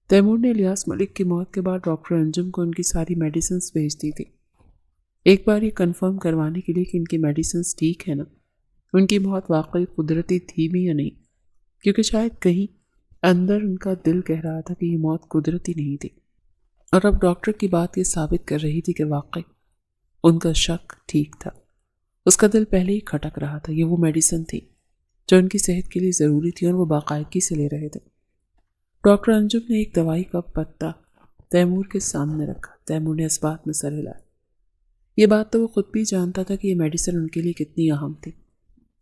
تیمور نے الیاس ملک کی موت کے بعد ڈاکٹر انجم کو ان کی ساری میڈیسنز بھیج دی تھی، ایک بار یہ کنفرم کروانے کے لیے کہ ان کی میڈیسنز ٹھیک ہے نا، ان کی موت واقعی قدرتی تھی بھی یا نہیں، کیونکہ شاید کہیں اندر ان کا دل کہہ رہا تھا کہ یہ موت قدرتی نہیں تھی، اور اب ڈاکٹر کی بات یہ ثابت کر رہی تھی کہ واقعی ان کا شک ٹھیک تھا۔ اس کا دل پہلے ہی کھٹک رہا تھا۔ یہ وہ میڈیسن تھی جو ان کی صحت کے لیے ضروری تھی، اور وہ باقاعدگی سے لے رہے تھے۔ ڈاکٹر انجم نے ایک دوائی کا پتا تیمور کے سامنے رکھا۔ تیمور نے اس بات میں سر ہلایا۔ یہ بات تو وہ خود بھی جانتا تھا کہ یہ میڈیسن ان کے لیے کتنی اہم تھی،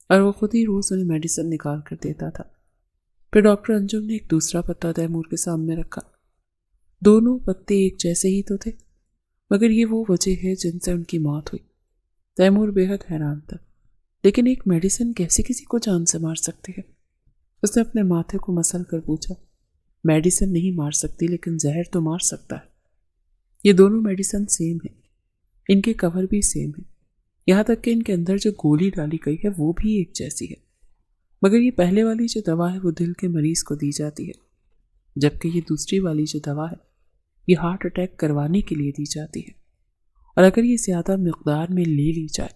اور وہ خود ہی روز انہیں میڈیسن نکال کر دیتا تھا۔ پھر ڈاکٹر انجم نے ایک دوسرا پتا تیمور کے سامنے رکھا۔ دونوں پتے ایک جیسے ہی تو تھے، مگر یہ وہ وجہ ہے جن سے ان کی موت ہوئی۔ تیمور بے حد حیران تھا، لیکن ایک میڈیسن کیسے کسی کو جان سے مار سکتی ہے؟ اس نے اپنے ماتھے کو مسل کر پوچھا۔ میڈیسن نہیں مار سکتی، لیکن زہر تو مار سکتا ہے۔ یہ دونوں میڈیسن سیم ہیں، ان کے کور بھی سیم ہیں، یہاں تک کہ ان کے اندر جو گولی ڈالی گئی ہے وہ بھی ایک جیسی ہے، مگر یہ پہلے والی جو دوا ہے وہ دل کے مریض کو دی جاتی ہے، جبکہ یہ دوسری والی جو دوا ہے یہ ہارٹ اٹیک کروانے کے لیے دی جاتی ہے، اور اگر یہ زیادہ مقدار میں لے لی جائے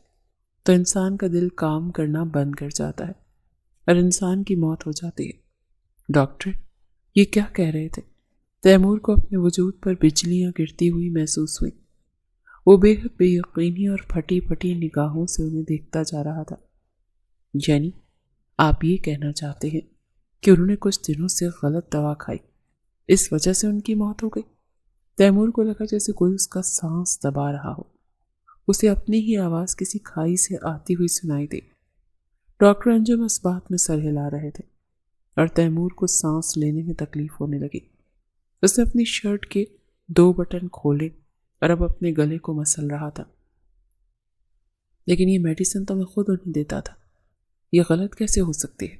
تو انسان کا دل کام کرنا بند کر جاتا ہے اور انسان کی موت ہو جاتی ہے۔ ڈاکٹر یہ کیا کہہ رہے تھے؟ تیمور کو اپنے وجود پر بجلیاں گرتی ہوئی محسوس ہوئی۔ وہ بے حد بے یقینی اور پھٹی پھٹی نگاہوں سے انہیں دیکھتا جا رہا تھا۔ یعنی آپ یہ کہنا چاہتے ہیں کہ انہوں نے کچھ دنوں سے غلط دوا کھائی، اس وجہ سے ان کی موت ہو گئی؟ تیمور کو لگا جیسے کوئی اس کا سانس دبا رہا ہو۔ اسے اپنی ہی آواز کسی کھائی سے آتی ہوئی سنائی دی۔ ڈاکٹر انجم اس بات میں سر ہلا رہے تھے، اور تیمور کو سانس لینے میں تکلیف ہونے لگی۔ اس نے اپنی شرٹ کے 2 بٹن کھولے اور اب اپنے گلے کو مسل رہا تھا۔ لیکن یہ میڈیسن تو میں خود انہیں دیتا تھا، یہ غلط کیسے ہو سکتی ہے؟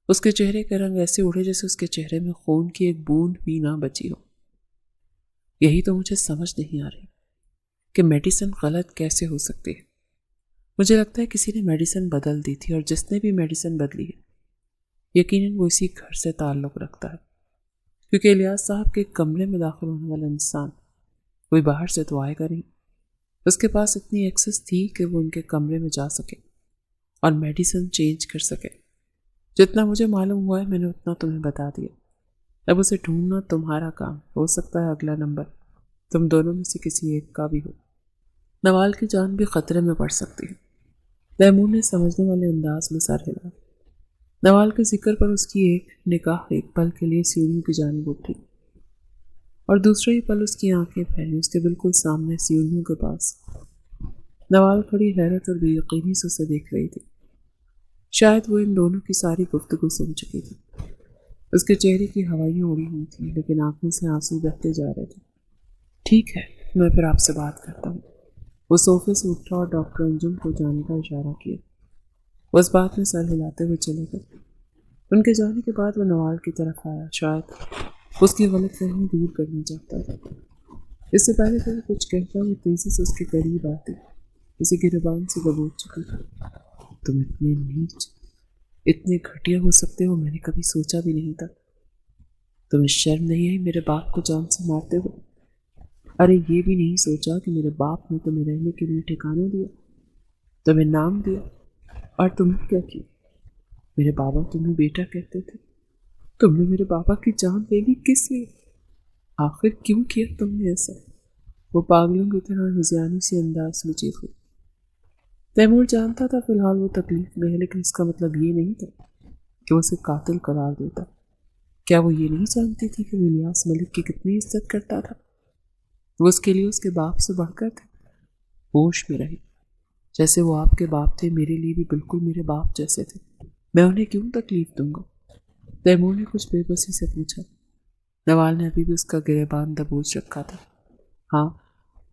اس کے چہرے کا رنگ ایسے اڑے جیسے اس کے چہرے میں خون کی ایک بوند بھی نہ بچی ہو۔ یہی تو مجھے سمجھ نہیں آ رہی کہ میڈیسن غلط کیسے ہو سکتی ہے۔ مجھے لگتا ہے کسی نے میڈیسن بدل دی تھی، اور جس نے بھی میڈیسن بدلی ہے یقیناً وہ اسی گھر سے تعلق رکھتا ہے، کیونکہ الیاس صاحب کے کمرے میں داخل ہونے والا انسان کوئی باہر سے تو آئے گا نہیں۔ اس کے پاس اتنی ایکسس تھی کہ وہ ان کے کمرے میں جا سکے اور میڈیسن چینج کر سکے۔ جتنا مجھے معلوم ہوا ہے میں نے اتنا تمہیں بتا دیا۔ اب اسے ڈھونڈنا تمہارا کام، ہو سکتا ہے اگلا نمبر تم دونوں میں سے کسی ایک کا بھی ہو۔ نوال کی جان بھی خطرے میں پڑ سکتی ہے۔ تیمور نے سمجھنے والے انداز میں سر ہلا۔ نوال کے ذکر پر اس کی ایک نگاہ ایک پل کے لیے سیڑھیوں کی جانب اٹھی، اور دوسرا ہی پل اس کی آنکھیں پھیلی اس کے بالکل سامنے سیڑھیوں کے پاس۔ نوال کھڑی حیرت اور بے یقینی سے اسے دیکھ رہی تھی۔ شاید وہ ان دونوں کی ساری گفتگو سن چکی تھی۔ اس کے چہرے کی ہوائیاں اڑی ہوئی تھیں، لیکن آنکھوں سے آنسو بہتے جا رہے تھے۔ ٹھیک ہے، میں پھر آپ سے بات کرتا ہوں۔ وہ صوفے سے اٹھا اور ڈاکٹر انجم کو جانے کا اشارہ کیا۔ وہ اس بات میں سر ہلاتے ہوئے چلے گئے۔ ان کے جانے کے بعد وہ نوال کی طرف آیا، شاید اس کی غلط فہمی دور کرنا چاہتا تھا۔ اس سے پہلے کہ وہ کچھ کہتا وہ تیزی سے اس کے قریب آتی، اسے گریبان سے دبوچ چکی تھی۔ تم اتنے نیچ، اتنے گھٹیا ہو سکتے ہو، میں نے کبھی سوچا بھی نہیں تھا۔ تمہیں شرم نہیں آئی میرے باپ کو جان سے مارتے ہوئے؟ ارے یہ بھی نہیں سوچا کہ میرے باپ نے تمہیں رہنے کے لیے ٹھکانہ دیا، تمہیں نام دیا، اور تمہیں کیا کیا؟ میرے بابا تمہیں بیٹا کہتے تھے، تم نے میرے بابا کی جان لے لی، کس لیے؟ آخر کیوں کیا تم نے ایسا؟ وہ پاگلوں کی طرح ہذیانی سے انداز میں چیخ اٹھی۔ تیمور جانتا تھا فی الحال وہ تکلیف میں ہے، لیکن اس کا مطلب یہ نہیں تھا کہ وہ اسے قاتل قرار دیتا۔ کیا وہ یہ نہیں جانتی تھی کہ وہ الیاس ملک کی کتنی عزت کرتا تھا؟ وہ اس کے لیے اس کے باپ سے بڑھ کر تھے۔ ہوش میں رہی، جیسے وہ آپ کے باپ تھے، میرے لیے بھی بالکل میرے باپ جیسے تھے۔ میں انہیں کیوں تکلیف دوں گا؟ تیمور نے کچھ بے بسی سے پوچھا۔ نوال نے ابھی بھی اس کا گریبان دبوچ رکھا تھا۔ ہاں،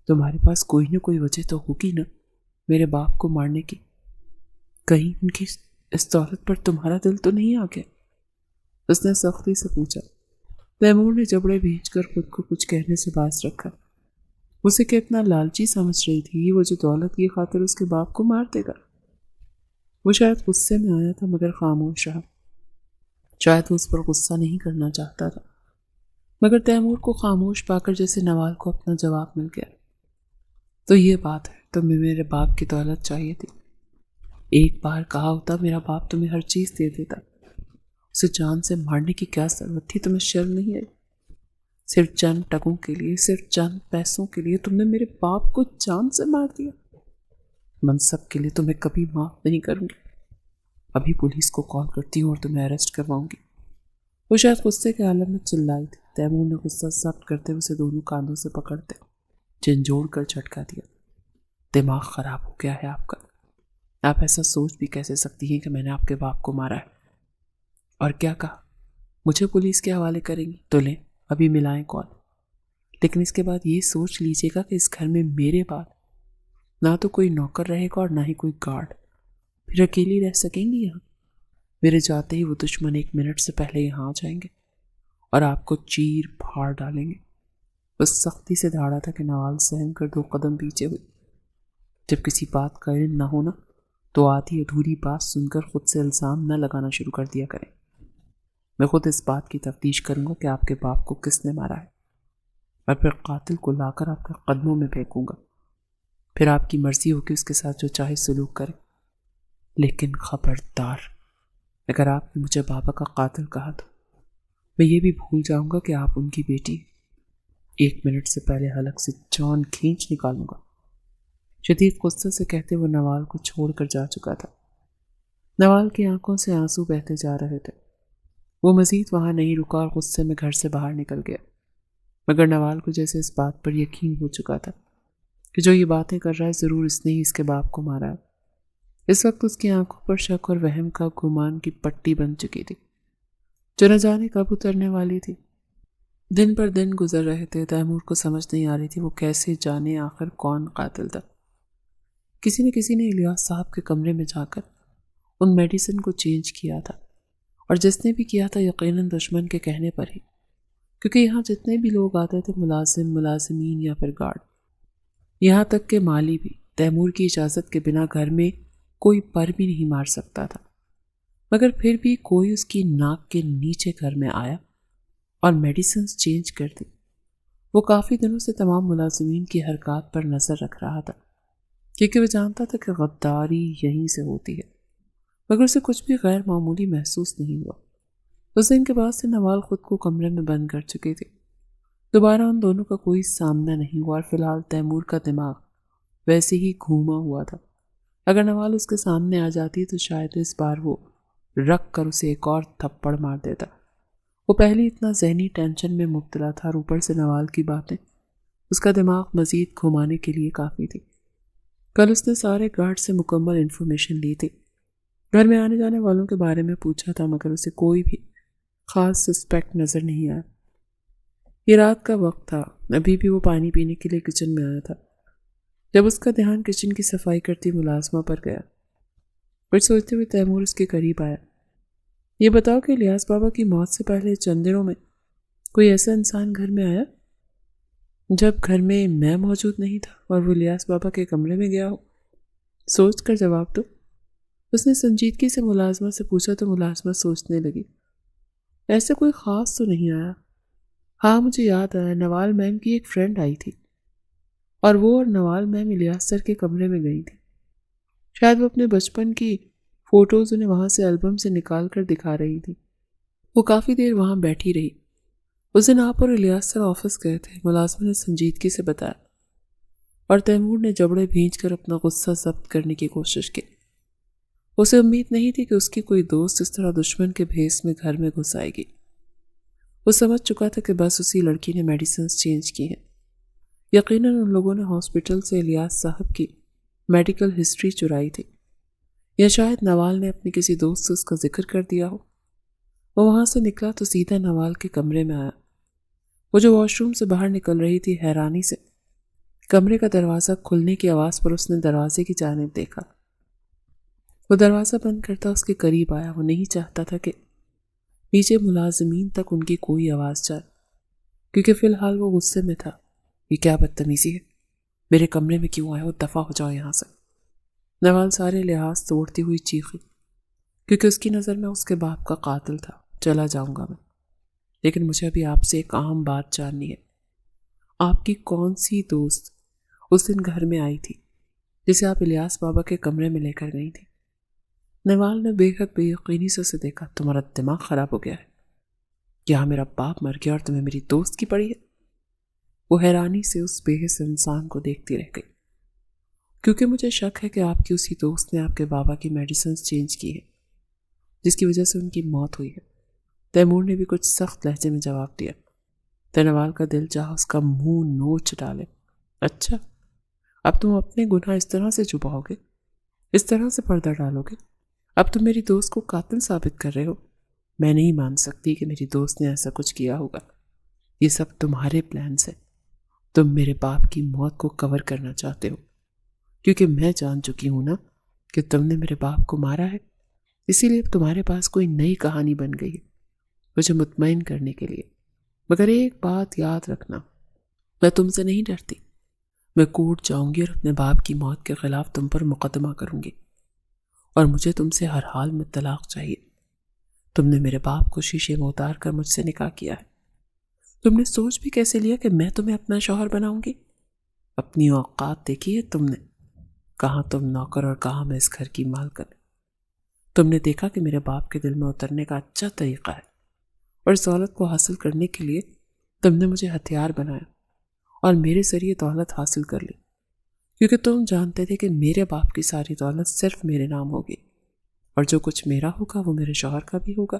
تمہارے پاس کوئی نہ کوئی وجہ تو ہوگی نا میرے باپ کو مارنے کی۔ کہیں ان کی اس دولت پر تمہارا دل تو نہیں آ گیا؟ اس نے سختی سے پوچھا۔ تیمور نے جبڑے بھیج کر خود کو کچھ کہنے سے باز رکھا۔ اسے کتنا لالچی سمجھ رہی تھی وہ جو دولت کی خاطر اس کے باپ کو مار دے گا۔ وہ شاید غصے میں آیا تھا مگر خاموش رہا۔ شاید وہ اس پر غصہ نہیں کرنا چاہتا تھا، مگر تیمور کو خاموش پا کر جیسے نوال کو اپنا جواب مل گیا۔ تو یہ بات ہے، تمہیں میرے باپ کی دولت چاہیے تھی۔ ایک بار کہا ہوتا میرا باپ تمہیں ہر چیز دے دیتا، اسے جان سے مارنے کی کیا ضرورت تھی؟ تمہیں شرم نہیں آئی؟ صرف چند ٹکوں کے لیے، صرف چند پیسوں کے لیے تم نے میرے باپ کو جان سے مار دیا۔ منصب کے لیے تمہیں کبھی معاف نہیں کروں گی۔ ابھی پولیس کو کال کرتی ہوں اور تمہیں اریسٹ کرواؤں گی۔ وہ شاید غصے کے عالم میں چلائی تھی۔ تیمور نے غصہ ضبط کرتے اسے دونوں کاندھوں سے پکڑتے جھنجھوڑ کر جھٹکا دیا۔ دماغ خراب ہو گیا ہے آپ کا؟ آپ ایسا سوچ بھی کیسے سکتی ہیں کہ میں نے آپ کے باپ کو مارا ہے؟ اور کیا کہا؟ مجھے پولیس کے حوالے کریں گی؟ تو لیں، ابھی ملائیں کال، لیکن اس کے بعد یہ سوچ لیجیے گا کہ اس گھر میں میرے بعد نہ تو کوئی نوکر رہے گا اور نہ ہی کوئی گارڈ۔ پھر اکیلی رہ سکیں گی یہاں؟ میرے جاتے ہی وہ دشمن 1 منٹ سے پہلے یہاں آ جائیں گے اور آپ کو چیر پھاڑ ڈالیں گے۔ بس سختی سے دھاڑا تھا کہ نوال سہم کر 2 قدم پیچھے ہوئی۔ جب کسی بات کا علم نہ ہونا تو آدھی ادھوری بات سن کر خود سے الزام نہ لگانا شروع کر دیا کریں۔ میں خود اس بات کی تفتیش کروں گا کہ آپ کے باپ کو کس نے مارا ہے، اور پھر قاتل کو لا کر آپ کے قدموں میں پھینکوں گا۔ پھر آپ کی مرضی ہوگی اس کے ساتھ جو چاہے سلوک کرے، لیکن خبردار، اگر آپ نے مجھے بابا کا قاتل کہا تو میں یہ بھی بھول جاؤں گا کہ آپ ان کی بیٹی۔ 1 منٹ سے پہلے حلق سے جان کھینچ نکالوں گا۔ شدید غصے سے کہتے وہ نوال کو چھوڑ کر جا چکا تھا۔ نوال کی آنکھوں سے آنسو بہتے جا رہے تھے۔ وہ مزید وہاں نہیں رکا اور غصے میں گھر سے باہر نکل گیا، مگر نوال کو جیسے اس بات پر یقین ہو چکا تھا کہ جو یہ باتیں کر رہا ہے ضرور اس نے ہی اس کے باپ کو مارا ہے۔ اس وقت اس کی آنکھوں پر شک اور وہم کا گمان کی پٹی بن چکی تھی۔ جو نہ جانے کب اترنے والی تھی۔ دن پر دن گزر رہے تھے، تیمور کو سمجھ نہیں آ رہی تھی وہ کیسے جانے آخر کون قاتل تھا۔ کسی نے الیاس صاحب کے کمرے میں جا کر ان میڈیسن کو چینج کیا تھا، اور جس نے بھی کیا تھا یقیناً دشمن کے کہنے پر ہی، کیونکہ یہاں جتنے بھی لوگ آتے تھے ملازمین یا پھر گارڈ، یہاں تک کہ مالی بھی تیمور کی اجازت کے بنا گھر میں کوئی پر بھی نہیں مار سکتا تھا، مگر پھر بھی کوئی اس کی ناک کے نیچے گھر میں آیا اور میڈیسنز چینج کر دی۔ وہ کافی دنوں سے تمام ملازمین کی حرکات پر نظر رکھ رہا تھا، کیونکہ وہ جانتا تھا کہ غداری یہیں سے ہوتی ہے، مگر اسے کچھ بھی غیر معمولی محسوس نہیں ہوا۔ اس دن کے بعد سے نوال خود کو کمرے میں بند کر چکی تھی۔ دوبارہ ان دونوں کا کوئی سامنا نہیں ہوا، اور فی الحال تیمور کا دماغ ویسے ہی گھوما ہوا تھا۔ اگر نوال اس کے سامنے آ جاتی تو شاید اس بار وہ رکھ کر اسے ایک اور تھپڑ مار دیتا۔ وہ پہلے اتنا ذہنی ٹینشن میں مبتلا تھا، اور اوپر سے نوال کی باتیں اس کا دماغ مزید گھمانے کے لیے کافی تھی۔ کل اس نے سارے گارڈ سے مکمل انفارمیشن لی تھی، گھر میں آنے جانے والوں کے بارے میں پوچھا تھا، مگر اسے کوئی بھی خاص سسپیکٹ نظر نہیں آیا۔ یہ رات کا وقت تھا، ابھی بھی وہ پانی پینے کے لیے کچن میں آیا تھا جب اس کا دھیان کچن کی صفائی کرتی ملازمہ پر گیا۔ کچھ سوچتے ہوئے تیمور اس کے قریب آیا۔ یہ بتاؤ کہ الیاس بابا کی موت سے پہلے چند دنوں میں کوئی ایسا انسان گھر میں آیا جب گھر میں موجود نہیں تھا اور وہ الیاس بابا کے کمرے میں گیا ہو؟ سوچ کر جواب دو۔ اس نے سنجیدگی سے ملازمہ سے پوچھا تو ملازمہ سوچنے لگی۔ ایسے کوئی خاص تو نہیں آیا۔ ہاں مجھے یاد آیا، نوال میم کی ایک فرینڈ آئی تھی، اور وہ اور نوال میم الیاس سر کے کمرے میں گئی تھی۔ شاید وہ اپنے بچپن کی فوٹوز انہیں وہاں سے البم سے نکال کر دکھا رہی تھی۔ وہ کافی دیر وہاں بیٹھی رہی۔ اس دن آپ اور الیاس سر آفس گئے تھے، ملازمہ نے سنجیدگی سے بتایا، اور تیمور نے جبڑے بھینچ کر اپنا غصہ ضبط کرنے کی کوشش کی۔ اسے امید نہیں تھی کہ اس کی کوئی دوست اس طرح دشمن کے بھیس میں گھر میں گھس آئے گی۔ وہ سمجھ چکا تھا کہ بس اسی لڑکی نے میڈیسنز چینج کی ہیں۔ یقیناً ان لوگوں نے ہاسپٹل سے الیاس صاحب کی میڈیکل ہسٹری چرائی تھی، یا شاید نوال نے اپنی کسی دوست سے اس کا ذکر کر دیا ہو۔ وہ وہاں سے نکلا تو سیدھا نوال کے کمرے میں آیا۔ وہ جو واش روم سے باہر نکل رہی تھی، حیرانی سے کمرے کا دروازہ کھلنے کی آواز پر اس نے دروازے کی جانب دیکھا۔ وہ دروازہ بند کرتا اس کے قریب آیا۔ وہ نہیں چاہتا تھا کہ نیچے ملازمین تک ان کی کوئی آواز جائے، کیونکہ فی الحال وہ غصے میں تھا۔ یہ کیا بدتمیزی ہے؟ میرے کمرے میں کیوں آئے ہو؟ دفع ہو جاؤ یہاں سے۔ نوال سارے لحاظ توڑتی ہوئی چیخی، کیونکہ اس کی نظر میں اس کے باپ کا قاتل تھا۔ چلا جاؤں گا میں، لیکن مجھے ابھی آپ سے ایک اہم بات جاننی ہے۔ آپ کی کون سی دوست اس دن گھر میں آئی تھی جسے آپ الیاس بابا کے کمرے میں لے کر گئی تھی؟ نوال نے بے حد بے یقینی سے اسے دیکھا۔ تمہارا دماغ خراب ہو گیا ہے؟ کیا میرا باپ مر گیا اور تمہیں میری دوست کی پڑی ہے؟ وہ حیرانی سے اس بے حس انسان کو دیکھتی رہ گئی۔ کیونکہ مجھے شک ہے کہ آپ کی اسی دوست نے آپ کے بابا کی میڈیسنز چینج کی ہے، جس کی وجہ سے ان کی موت ہوئی ہے۔ تیمور نے بھی کچھ سخت لہجے میں جواب دیا۔ نوال کا دل چاہا اس کا منہ نوچ ڈالے۔ اچھا، اب تم اپنے گناہ اس طرح سے چھپاؤ گے، اس طرح سے پردہ ڈالو گے؟ اب تم میری دوست کو قاتل ثابت کر رہے ہو؟ میں نہیں مان سکتی کہ میری دوست نے ایسا کچھ کیا ہوگا۔ یہ سب تمہارے پلانز ہیں۔ تم میرے باپ کی موت کو کور کرنا چاہتے ہو، کیونکہ میں جان چکی ہوں نا کہ تم نے میرے باپ کو مارا ہے۔ اسی لیے اب تمہارے پاس کوئی نئی کہانی بن گئی ہے مجھے مطمئن کرنے کے لیے۔ مگر ایک بات یاد رکھنا، میں تم سے نہیں ڈرتی۔ میں کورٹ جاؤں گی اور اپنے باپ کی موت کے خلاف تم پر مقدمہ کروں گی، اور مجھے تم سے ہر حال میں طلاق چاہیے۔ تم نے میرے باپ کو شیشے میں اتار کر مجھ سے نکاح کیا ہے۔ تم نے سوچ بھی کیسے لیا کہ میں تمہیں اپنا شوہر بناؤں گی؟ اپنی اوقات دیکھی ہے تم نے؟ کہاں تم نوکر اور کہاں میں اس گھر کی مالکن۔ تم نے دیکھا کہ میرے باپ کے دل میں اترنے کا اچھا طریقہ ہے، اور اس دولت کو حاصل کرنے کے لیے تم نے مجھے ہتھیار بنایا اور میرے ذریعے دولت حاصل کر لی، کیونکہ تم جانتے تھے کہ میرے باپ کی ساری دولت صرف میرے نام ہوگی، اور جو کچھ میرا ہوگا وہ میرے شوہر کا بھی ہوگا۔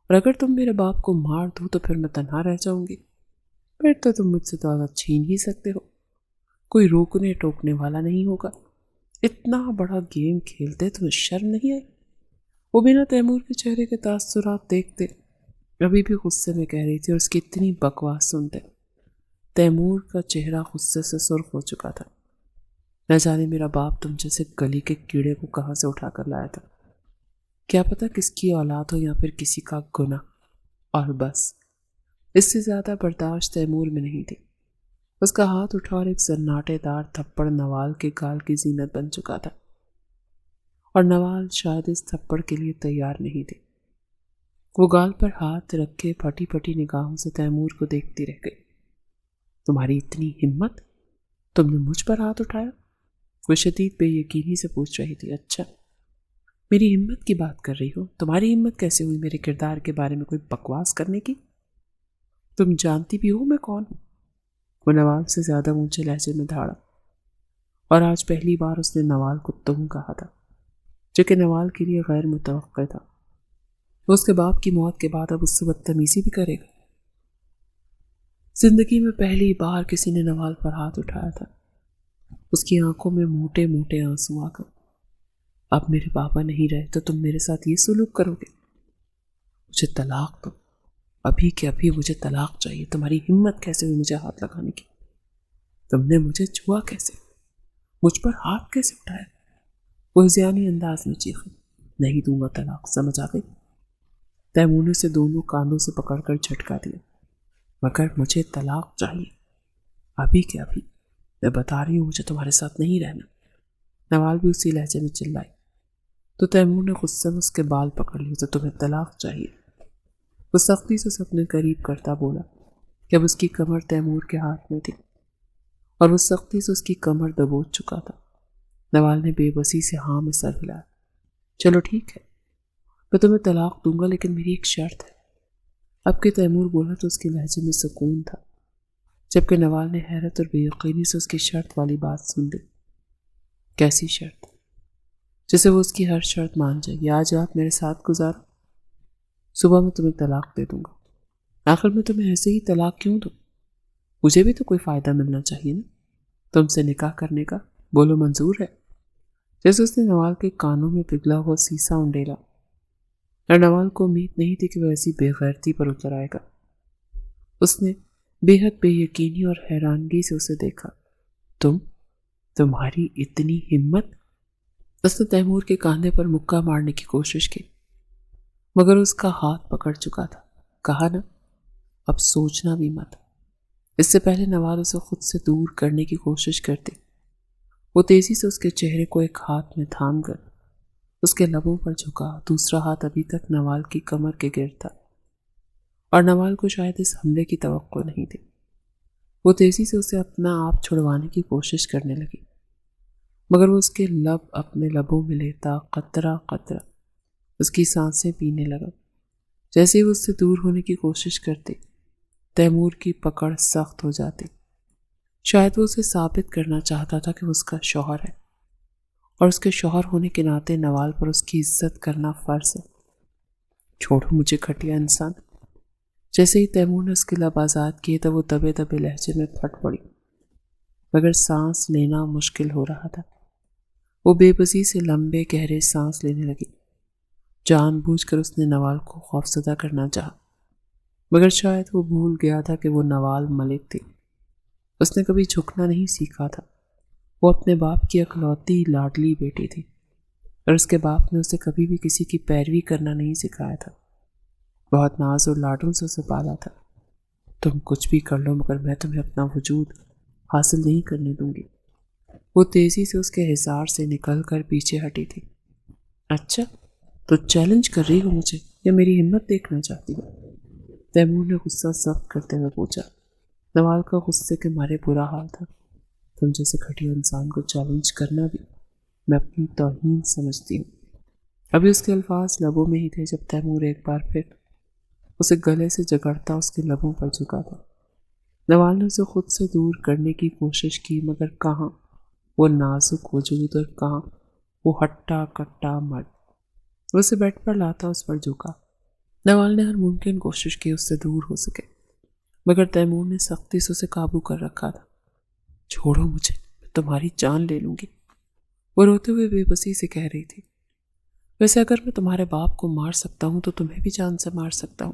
اور اگر تم میرے باپ کو مار دو تو پھر میں تنہا رہ جاؤں گی۔ پھر تو تم مجھ سے دولت چھین ہی سکتے ہو، کوئی روکنے ٹوکنے والا نہیں ہوگا۔ اتنا بڑا گیم کھیلتے تمہیں شرم نہیں آئی؟ وہ بنا تیمور کے چہرے کے تاثرات دیکھتے ابھی بھی غصے میں کہہ رہی تھی اور اس کی اتنی بکواس سنتے تیمور کا چہرہ غصے سے سرخ ہو چکا تھا۔ نہ جانے میرا باپ تم جیسے گلی کے کیڑے کو کہاں سے اٹھا کر لایا تھا، کیا پتہ کس کی اولاد ہو یا پھر کسی کا گناہ۔ اور بس اس سے زیادہ برداشت تیمور میں نہیں تھی۔ اس کا ہاتھ اٹھا اور ایک سناٹے دار تھپڑ نوال کے گال کی زینت بن چکا تھا، اور نوال شاید اس تھپڑ کے لیے تیار نہیں تھی۔ وہ گال پر ہاتھ رکھ کے پھٹی پھٹی نگاہوں سے تیمور کو دیکھتی رہ گئی۔ تمہاری اتنی ہمت، تم نے مجھ پر ہاتھ اٹھایا؟ وہ شدید بے یقینی سے پوچھ رہی تھی۔ اچھا، میری ہمت کی بات کر رہی ہو؟ تمہاری ہمت کیسے ہوئی میرے کردار کے بارے میں کوئی بکواس کرنے کی؟ تم جانتی بھی ہو میں کون ہوں؟ وہ نوال سے زیادہ اونچے لہجے میں دھاڑا، اور آج پہلی بار اس نے نوال کو تم کہا تھا، جو کہ نوال کے لیے غیر متوقع تھا۔ وہ اس کے باپ کی موت کے بعد اب اس سے بدتمیزی بھی کرے گا۔ زندگی میں پہلی بار کسی نے نوال پر ہاتھ اٹھایا تھا۔ اس کی آنکھوں میں موٹے موٹے آنسو آ گئے۔ اب میرے پاپا نہیں رہے تو تم میرے ساتھ یہ سلوک کرو گے؟ مجھے طلاق دو، ابھی کے ابھی مجھے طلاق چاہیے۔ تمہاری ہمت کیسے ہوئی مجھے ہاتھ لگانے کی؟ تم نے مجھے چھوا کیسے؟ مجھ پر ہاتھ کیسے اٹھایا؟ وہ ذہنی انداز میں چیخی۔ نہیں دوں گا طلاق، سمجھ آ گئی؟ تیمور نے اسے دونوں کاندھوں سے پکڑ کر جھٹکا دیا۔ مگر مجھے طلاق چاہیے، ابھی کے ابھی۔ میں بتا رہی ہوں مجھے تمہارے ساتھ نہیں رہنا۔ نوال بھی اسی لہجے میں چلائی تو تیمور نے غصے میں اس کے بال پکڑ لیے۔ تو تمہیں طلاق چاہیے؟ وہ سختی سے اپنے قریب کرتا بولا کہ اب اس کی کمر تیمور کے ہاتھ میں تھی، اور وہ سختی سے اس کی کمر دبوچ چکا تھا۔ نوال نے بے بسی سے ہاں میں سر ہلایا۔ چلو ٹھیک ہے، میں تمہیں طلاق دوں گا، لیکن میری ایک شرط ہے۔ اب کہ تیمور بولا تو اس کے لہجے میں سکون تھا، جبکہ نوال نے حیرت اور بے یقینی سے اس کی شرط والی بات سن لی۔ کیسی شرط؟ جسے وہ اس کی ہر شرط مان جائے گی۔ آج رات میرے ساتھ گزارو، صبح میں تمہیں طلاق دے دوں گا۔ آخر میں تمہیں ایسے ہی طلاق کیوں دوں؟ مجھے بھی تو کوئی فائدہ ملنا چاہیے نا تم سے نکاح کرنے کا۔ بولو منظور ہے؟ جیسے اس نے نوال کے کانوں میں پگھلا ہوا سیسا انڈیلا، اور نوال کو امید نہیں تھی کہ وہ ایسی بے غیرتی پر اتر آئے گا۔ اس نے بے حد بے یقینی اور حیرانگی سے اسے دیکھا۔ تمہاری اتنی ہمت؟ اس نے تیمور کے کاندھے پر مکہ مارنے کی کوشش کی، مگر اس کا ہاتھ پکڑ چکا تھا۔ کہا نا، اب سوچنا بھی مت۔ اس سے پہلے نوال اسے خود سے دور کرنے کی کوشش کرتی، وہ تیزی سے اس کے چہرے کو ایک ہاتھ میں تھام کر اس کے لبوں پر جھکا۔ دوسرا ہاتھ ابھی تک نوال کی کمر کے گرد تھا، اور نوال کو شاید اس حملے کی توقع نہیں تھی۔ وہ تیزی سے اسے اپنا آپ چھڑوانے کی کوشش کرنے لگی، مگر وہ اس کے لب اپنے لبوں میں لیتا، قطرہ قطرہ اس کی سانسیں پینے لگا۔ جیسے ہی وہ اس سے دور ہونے کی کوشش کرتی، تیمور کی پکڑ سخت ہو جاتی۔ شاید وہ اسے ثابت کرنا چاہتا تھا کہ وہ اس کا شوہر ہے، اور اس کے شوہر ہونے کے ناطے نوال پر اس کی عزت کرنا فرض ہے۔ چھوڑو مجھے گھٹیا انسان۔ جیسے ہی تیمور نے اس کے لب آزاد کیے تو وہ دبے دبے لہجے میں پھٹ پڑی، مگر سانس لینا مشکل ہو رہا تھا۔ وہ بے بسی سے لمبے گہرے سانس لینے لگی۔ جان بوجھ کر اس نے نوال کو خوفزدہ کرنا چاہا، مگر شاید وہ بھول گیا تھا کہ وہ نوال ملک تھی۔ اس نے کبھی جھکنا نہیں سیکھا تھا۔ وہ اپنے باپ کی اکلوتی لاڈلی بیٹی تھی، اور اس کے باپ نے اسے کبھی بھی کسی کی پیروی کرنا نہیں سکھایا تھا۔ بہت ناز اور لاڈوں سے اسے پالا تھا۔ تم کچھ بھی کر لو، مگر میں تمہیں اپنا وجود حاصل نہیں کرنے دوں گی۔ وہ تیزی سے اس کے حصار سے نکل کر پیچھے ہٹی تھی۔ اچھا، تو چیلنج کر رہی ہو مجھے، یا میری ہمت دیکھنا چاہتی ہو؟ تیمور نے غصہ ضبط کرتے ہوئے پوچھا۔ نوال کا غصے کے مارے برا حال تھا۔ تم جیسے گھٹیا انسان کو چیلنج کرنا بھی میں اپنی توہین سمجھتی ہوں۔ ابھی اس کے الفاظ لبوں میں ہی تھے جب تیمور ایک بار پھر اسے گلے سے جگڑتا اس کے لبوں پر جھکا تھا۔ نوال نے اسے خود سے دور کرنے کی کوشش کی، مگر کہاں وہ نازک وجود اور کہاں وہ ہٹا کٹا مرد۔ وہ اسے بیڈ پر لاتا اس پر جھکا۔ نوال نے ہر ممکن کوشش کی اس سے دور ہو سکے، مگر تیمور نے سختی سے اسے قابو کر رکھا تھا۔ چھوڑو مجھے، میں تمہاری جان لے لوں گی، وہ روتے ہوئے بے بسی سے کہہ رہی تھی۔ ویسے اگر میں تمہارے باپ کو مار سکتا ہوں تو تمہیں بھی جان سے مار سکتا ہوں۔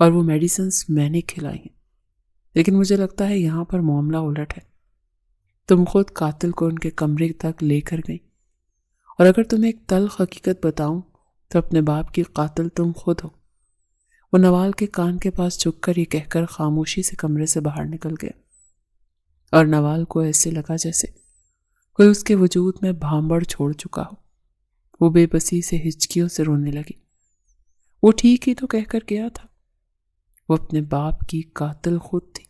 اور وہ میڈیسنز میں نے کھلائی ہیں، لیکن مجھے لگتا ہے یہاں پر معاملہ الٹ ہے۔ تم خود قاتل کو ان کے کمرے تک لے کر گئی، اور اگر تمہیں ایک تلخ حقیقت بتاؤں تو اپنے باپ کی قاتل تم خود ہو۔ وہ نوال کے کان کے پاس جھک کر یہ کہہ کر خاموشی سے کمرے سے باہر نکل گیا، اور نوال کو ایسے لگا جیسے کوئی اس کے وجود میں بھانبڑ چھوڑ چکا ہو۔ وہ بے بسی سے ہچکیوں سے رونے لگی۔ وہ ٹھیک ہی تو کہہ کر گیا تھا، وہ اپنے باپ کی قاتل خود تھی۔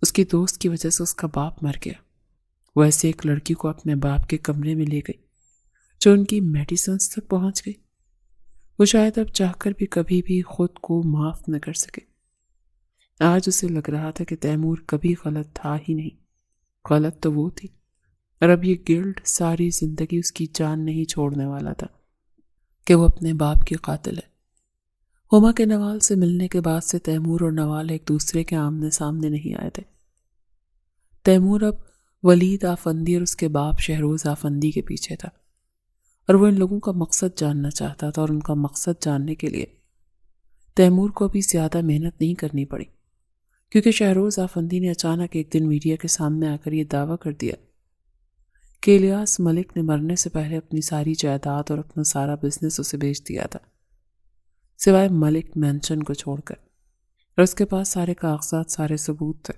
اس کی دوست کی وجہ سے اس کا باپ مر گیا۔ وہ ایسے ایک لڑکی کو اپنے باپ کے کمرے میں لے گئی جو ان کی میڈیسنز تک پہنچ گئی۔ وہ شاید اب چاہ کر بھی کبھی بھی خود کو معاف نہ کر سکے۔ آج اسے لگ رہا تھا کہ تیمور کبھی غلط تھا ہی نہیں، غلط تو وہ تھی، اور اب یہ گلٹ ساری زندگی اس کی جان نہیں چھوڑنے والا تھا کہ وہ اپنے باپ کی قاتل ہے۔ ہما کے نوال سے ملنے کے بعد سے تیمور اور نوال ایک دوسرے کے آمنے سامنے نہیں آئے تھے۔ تیمور اب ولید آفندی اور اس کے باپ شہروز آفندی کے پیچھے تھا، اور وہ ان لوگوں کا مقصد جاننا چاہتا تھا، اور ان کا مقصد جاننے کے لیے تیمور کو ابھی زیادہ محنت نہیں کرنی پڑی، کیونکہ شہروز آفندی نے اچانک ایک دن میڈیا کے سامنے آ کر یہ دعویٰ کر دیا کہ الیاس ملک نے مرنے سے پہلے اپنی ساری جائیداد اور اپنا سارا بزنس اسے بیچ دیا تھا، سوائے ملک مینشن کو چھوڑ کر، اور اس کے پاس سارے کاغذات، سارے ثبوت تھے،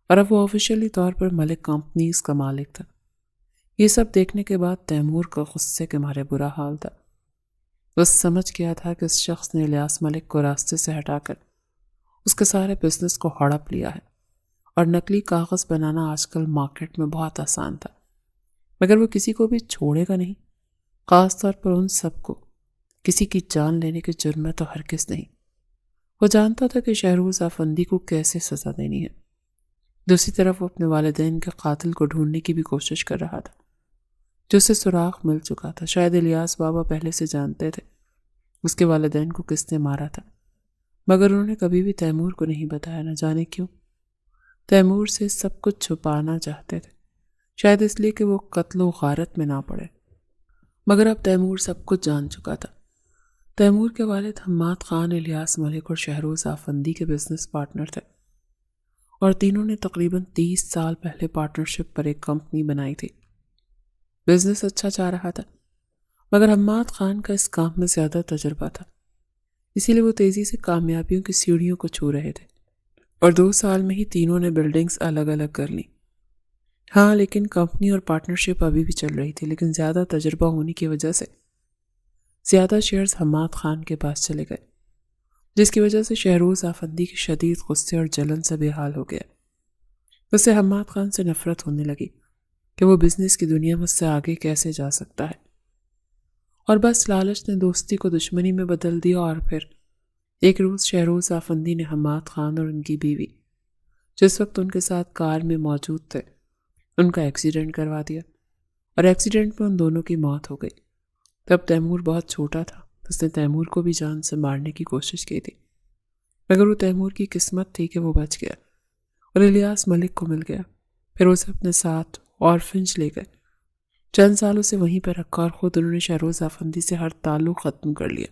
اور اب وہ آفیشیلی طور پر ملک کمپنیز کا مالک تھا۔ یہ سب دیکھنے کے بعد تیمور کا غصے کے مارے برا حال تھا۔ وہ سمجھ گیا تھا کہ اس شخص نے الیاس ملک کو راستے سے ہٹا کر اس کے سارے بزنس کو ہڑپ لیا ہے، اور نقلی کاغذ بنانا آج کل مارکیٹ میں بہت آسان تھا، مگر وہ کسی کو بھی چھوڑے گا نہیں، خاص طور پر ان سب کو۔ کسی کی جان لینے کے جرم میں تو ہرگز نہیں۔ وہ جانتا تھا کہ شہروز آفندی کو کیسے سزا دینی ہے۔ دوسری طرف وہ اپنے والدین کے قاتل کو ڈھونڈنے کی بھی کوشش کر رہا تھا، جو اسے سراغ مل چکا تھا۔ شاید الیاس بابا پہلے سے جانتے تھے اس کے والدین کو کس نے مارا تھا، مگر انہوں نے کبھی بھی تیمور کو نہیں بتایا، نہ جانے کیوں۔ تیمور سے سب کچھ چھپانا چاہتے تھے، شاید اس لیے کہ وہ قتل و غارت میں نہ پڑے، مگر اب تیمور سب کچھ جان چکا تھا۔ تیمور کے والد حماد خان الیاس ملک اور شہروز آفندی کے بزنس پارٹنر تھے، اور تینوں نے تقریباً 30 سال پہلے پارٹنرشپ پر ایک کمپنی بنائی تھی۔ بزنس اچھا چل رہا تھا، مگر حماد خان کا اس کام میں زیادہ تجربہ تھا، اسی لیے وہ تیزی سے کامیابیوں کی سیڑھیوں کو چھو رہے تھے، اور 2 سال میں ہی تینوں نے بلڈنگز الگ الگ کر لیں۔ ہاں، لیکن کمپنی اور پارٹنرشپ ابھی بھی چل رہی تھی، لیکن زیادہ تجربہ ہونے کی وجہ سے زیادہ شیئرز حماد خان کے پاس چلے گئے، جس کی وجہ سے شہروز آفندی کی شدید غصے اور جلن سے بے حال ہو گیا۔ اسے حماد خان سے نفرت ہونے لگی کہ وہ بزنس کی دنیا میں اس سے آگے کیسے جا سکتا ہے، اور بس لالچ نے دوستی کو دشمنی میں بدل دیا۔ اور پھر ایک روز شہروز آفندی نے حماد خان اور ان کی بیوی، جس وقت ان کے ساتھ کار میں موجود تھے، ان کا ایکسیڈنٹ کروا دیا، اور ایکسیڈنٹ میں ان دونوں کی موت ہو گئی۔ تب تیمور بہت چھوٹا تھا، اس نے تیمور کو بھی جان سے مارنے کی کوشش کی تھی، مگر وہ تیمور کی قسمت تھی کہ وہ بچ گیا اور الیاس ملک کو مل گیا۔ پھر اسے اپنے ساتھ آرفنج لے گئے، چند سال اسے وہیں پہ رکھا، اور خود انہوں نے شہروز آفندی سے ہر تعلق ختم کر لیا۔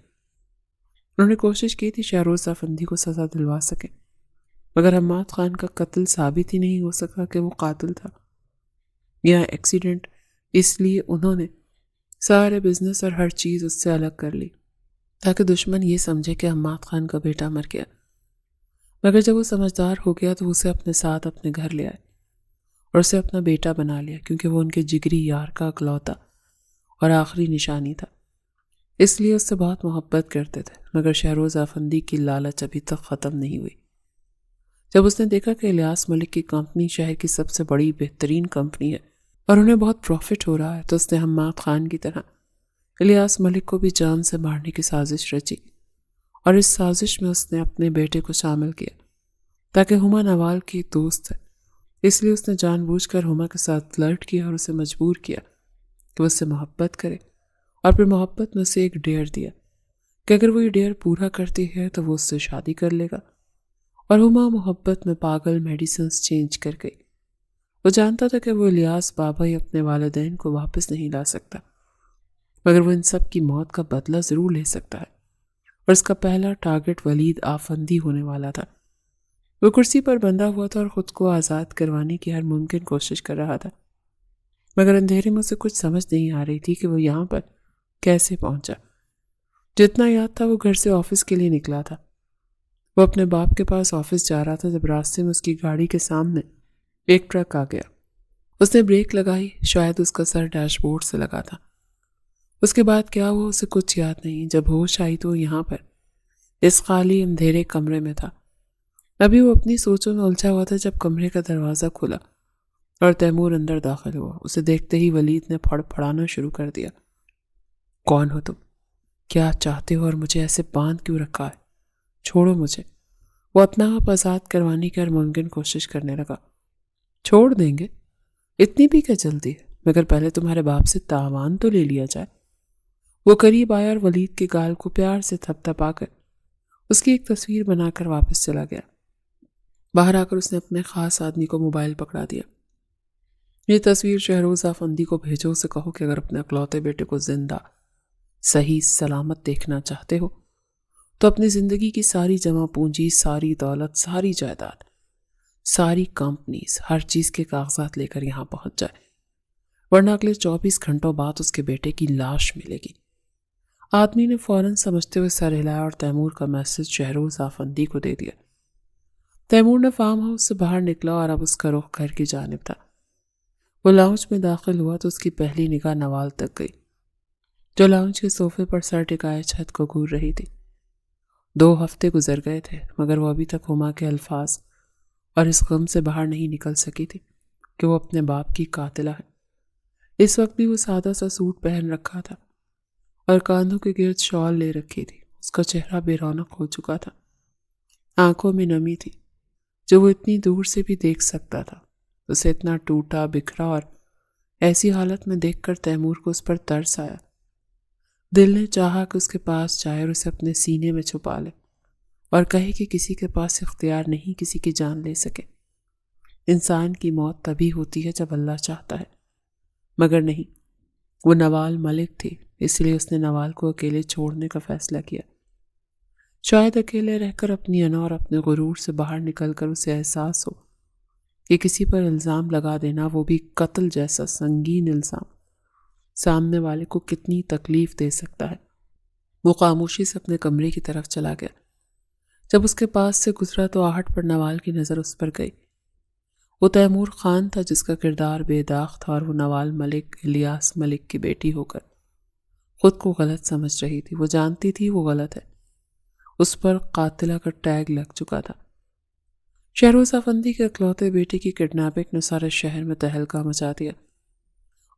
انہوں نے کوشش کی تھی شہروز آفندی کو سزا دلوا سکیں، مگر حماد خان کا قتل ثابت ہی نہیں ہو سکا کہ وہ قاتل تھا یا ایکسیڈنٹ، اس لیے انہوں نے سارے بزنس اور ہر چیز اس سے الگ کر لی تاکہ دشمن یہ سمجھے کہ حماد خان کا بیٹا مر گیا۔ مگر جب وہ سمجھدار ہو گیا تو اسے اپنے ساتھ اپنے گھر لے آئے اور اسے اپنا بیٹا بنا لیا، کیونکہ وہ ان کے جگری یار کا اکلوتا اور آخری نشانی تھا، اس لیے اس سے بہت محبت کرتے تھے۔ مگر شہروز آفندی کی لالچ ابھی تک ختم نہیں ہوئی۔ جب اس نے دیکھا کہ الیاس ملک کی کمپنی شہر کی سب سے بڑی بہترین کمپنی ہے اور انہیں بہت پروفٹ ہو رہا ہے، تو اس نے حماد خان کی طرح الیاس ملک کو بھی جان سے مارنے کی سازش رچی، اور اس سازش میں اس نے اپنے بیٹے کو شامل کیا تاکہ ہما نوال کی دوست ہے، اس لیے اس نے جان بوجھ کر ہما کے ساتھ فلرٹ کیا اور اسے مجبور کیا کہ وہ اس سے محبت کرے، اور پھر محبت میں اسے ایک ڈیئر دیا کہ اگر وہ یہ ڈیئر پورا کرتی ہے تو وہ اس سے شادی کر لے گا۔ اور ہما محبت میں پاگل میڈیسنز چینج کر گئی۔ وہ جانتا تھا کہ وہ الیاس بابا ہی اپنے والدین کو واپس نہیں لا سکتا، مگر وہ ان سب کی موت کا بدلہ ضرور لے سکتا ہے، اور اس کا پہلا ٹارگٹ ولید آفندی ہونے والا تھا۔ وہ کرسی پر بندھا ہوا تھا اور خود کو آزاد کروانے کی ہر ممکن کوشش کر رہا تھا، مگر اندھیرے میں اسے کچھ سمجھ نہیں آ رہی تھی کہ وہ یہاں پر کیسے پہنچا۔ جتنا یاد تھا وہ گھر سے آفس کے لیے نکلا تھا۔ وہ اپنے باپ کے پاس آفس جا رہا تھا جب راستے میں اس کی گاڑی کے سامنے ایک ٹرک آ گیا۔ اس نے بریک لگائی، شاید اس کا سر ڈیش بورڈ سے لگا تھا۔ اس کے بعد کیا ہوا اسے کچھ یاد نہیں۔ جب ہوش آئی تو یہاں پر اس خالی اندھیرے کمرے میں تھا۔ ابھی وہ اپنی سوچوں میں الجھا ہوا تھا جب کمرے کا دروازہ کھلا اور تیمور اندر داخل ہوا۔ اسے دیکھتے ہی ولید نے پھڑ پھڑانا شروع کر دیا۔ کون ہو تم؟ کیا چاہتے ہو اور مجھے ایسے باندھ کیوں رکھا ہے؟ چھوڑو مجھے۔ وہ اپنا آپ آزاد کروانے کی ہر ممکن کوشش کرنے لگا۔ چھوڑ دیں گے؟ اتنی بھی کیا جلدی ہے؟ مگر پہلے تمہارے باپ سے تاوان تو لے لیا جائے۔ وہ قریب آیا اور ولید کے گال کو پیار سے تھپ تھپا کر اس کی ایک تصویر بنا کر واپس چلا گیا۔ باہر آ کر اس نے اپنے خاص آدمی کو موبائل پکڑا دیا۔ یہ تصویر شہروز آفندی کو بھیجو، اسے کہو کہ اگر اپنے اکلوتے بیٹے کو زندہ صحیح سلامت دیکھنا چاہتے ہو تو اپنی زندگی کی ساری جمع پونجی، ساری دولت، ساری جائیداد، ساری کمپنیز، ہر چیز کے کاغذات لے کر یہاں پہنچ جائے، ورنہ اگلے 24 گھنٹوں بعد اس کے بیٹے کی لاش ملے گی۔ آدمی نے فوراً سمجھتے ہوئے سر ہلایا اور تیمور کا میسج شہروز آفندی کو دے دیا۔ تیمور نے فارم ہاؤس سے باہر نکلا اور اب اس کا رخ گھر کی جانب تھا۔ وہ لاؤنج میں داخل ہوا تو اس کی پہلی نگاہ نوال تک گئی، جو لاؤنج کے صوفے پر سر ٹکائے چھت کو گھور رہی تھی۔ 2 ہفتے گزر گئے تھے مگر وہ ابھی تک ہما کے الفاظ اور اس غم سے باہر نہیں نکل سکی تھی کہ وہ اپنے باپ کی قاتلہ ہے۔ اس وقت بھی وہ سادہ سا سوٹ پہن رکھا تھا اور کاندھوں کے گرد شال لے رکھی تھی۔ اس کا چہرہ بے رونق ہو چکا تھا، آنکھوں میں نمی تھی جو وہ اتنی دور سے بھی دیکھ سکتا تھا۔ اسے اتنا ٹوٹا بکھرا اور ایسی حالت میں دیکھ کر تیمور کو اس پر ترس آیا۔ دل نے چاہا کہ اس کے پاس جائے اور اسے اپنے سینے میں چھپا لے اور کہے کہ کسی کے پاس اختیار نہیں کسی کی جان لے سکے۔ انسان کی موت تبھی ہوتی ہے جب اللہ چاہتا ہے، مگر نہیں، وہ نوال ملک تھی، اس لیے اس نے نوال کو اکیلے چھوڑنے کا فیصلہ کیا۔ شاید اکیلے رہ کر اپنی انا اور اپنے غرور سے باہر نکل کر اسے احساس ہو کہ کسی پر الزام لگا دینا، وہ بھی قتل جیسا سنگین الزام، سامنے والے کو کتنی تکلیف دے سکتا ہے۔ وہ خاموشی سے اپنے کمرے کی طرف چلا گیا۔ جب اس کے پاس سے گزرا تو آہٹ پر نوال کی نظر اس پر گئی۔ وہ تیمور خان تھا جس کا کردار بے داغ تھا اور وہ نوال ملک الیاس ملک کی بیٹی ہو کر خود کو غلط سمجھ رہی تھی۔ وہ جانتی تھی وہ غلط ہے، اس پر قاتلہ کا ٹیگ لگ چکا تھا۔ شہروز آفندی کے اکلوتے بیٹے کی کڈنیپنگ نے سارے شہر میں تہلکہ مچا دیا۔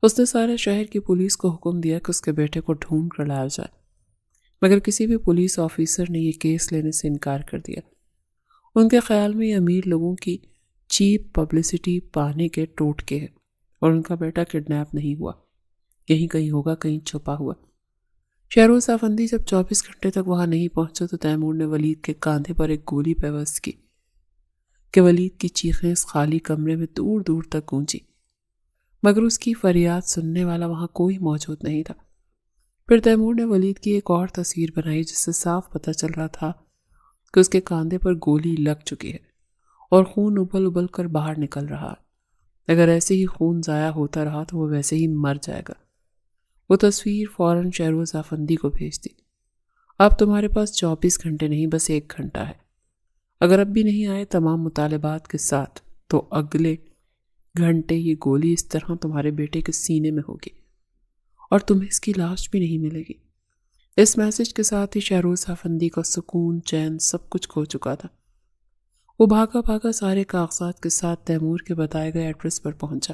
اس نے سارے شہر کی پولیس کو حکم دیا کہ اس کے بیٹے کو ڈھونڈ کر لایا جائے، مگر کسی بھی پولیس آفیسر نے یہ کیس لینے سے انکار کر دیا۔ ان کے خیال میں یہ امیر لوگوں کی چیپ پبلسٹی پانے کے ٹوٹکے ہے اور ان کا بیٹا کڈنیپ نہیں ہوا، یہیں کہیں ہوگا، کہیں چھپا ہوا۔ شہروز آفندی جب 24 گھنٹے تک وہاں نہیں پہنچا تو تیمور نے ولید کے کاندھے پر ایک گولی پیوست کی کہ ولید کی چیخیں اس خالی کمرے میں دور دور تک گونجی، مگر اس کی فریاد سننے والا وہاں کوئی موجود نہیں تھا۔ پھر تیمور نے ولید کی ایک اور تصویر بنائی جس سے صاف پتہ چل رہا تھا کہ اس کے کاندھے پر گولی لگ چکی ہے اور خون ابل ابل کر باہر نکل رہا ہے۔ اگر ایسے ہی خون ضائع ہوتا رہا تو وہ ویسے ہی مر جائے گا۔ وہ تصویر فوراً شہروز آفندی کو بھیج دی۔ اب تمہارے پاس 24 گھنٹے نہیں، بس 1 گھنٹہ ہے۔ اگر اب بھی نہیں آئے تمام مطالبات کے ساتھ تو اگلے گھنٹے یہ گولی اس طرح تمہارے بیٹے کے سینے میں ہوگی اور تمہیں اس کی لاش بھی نہیں ملے گی۔ اس میسج کے ساتھ ہی شہروز آفندی کا سکون، چین، سب کچھ کھو چکا تھا۔ وہ بھاگا بھاگا سارے کاغذات کے ساتھ تیمور کے بتائے گئے ایڈریس پر پہنچا،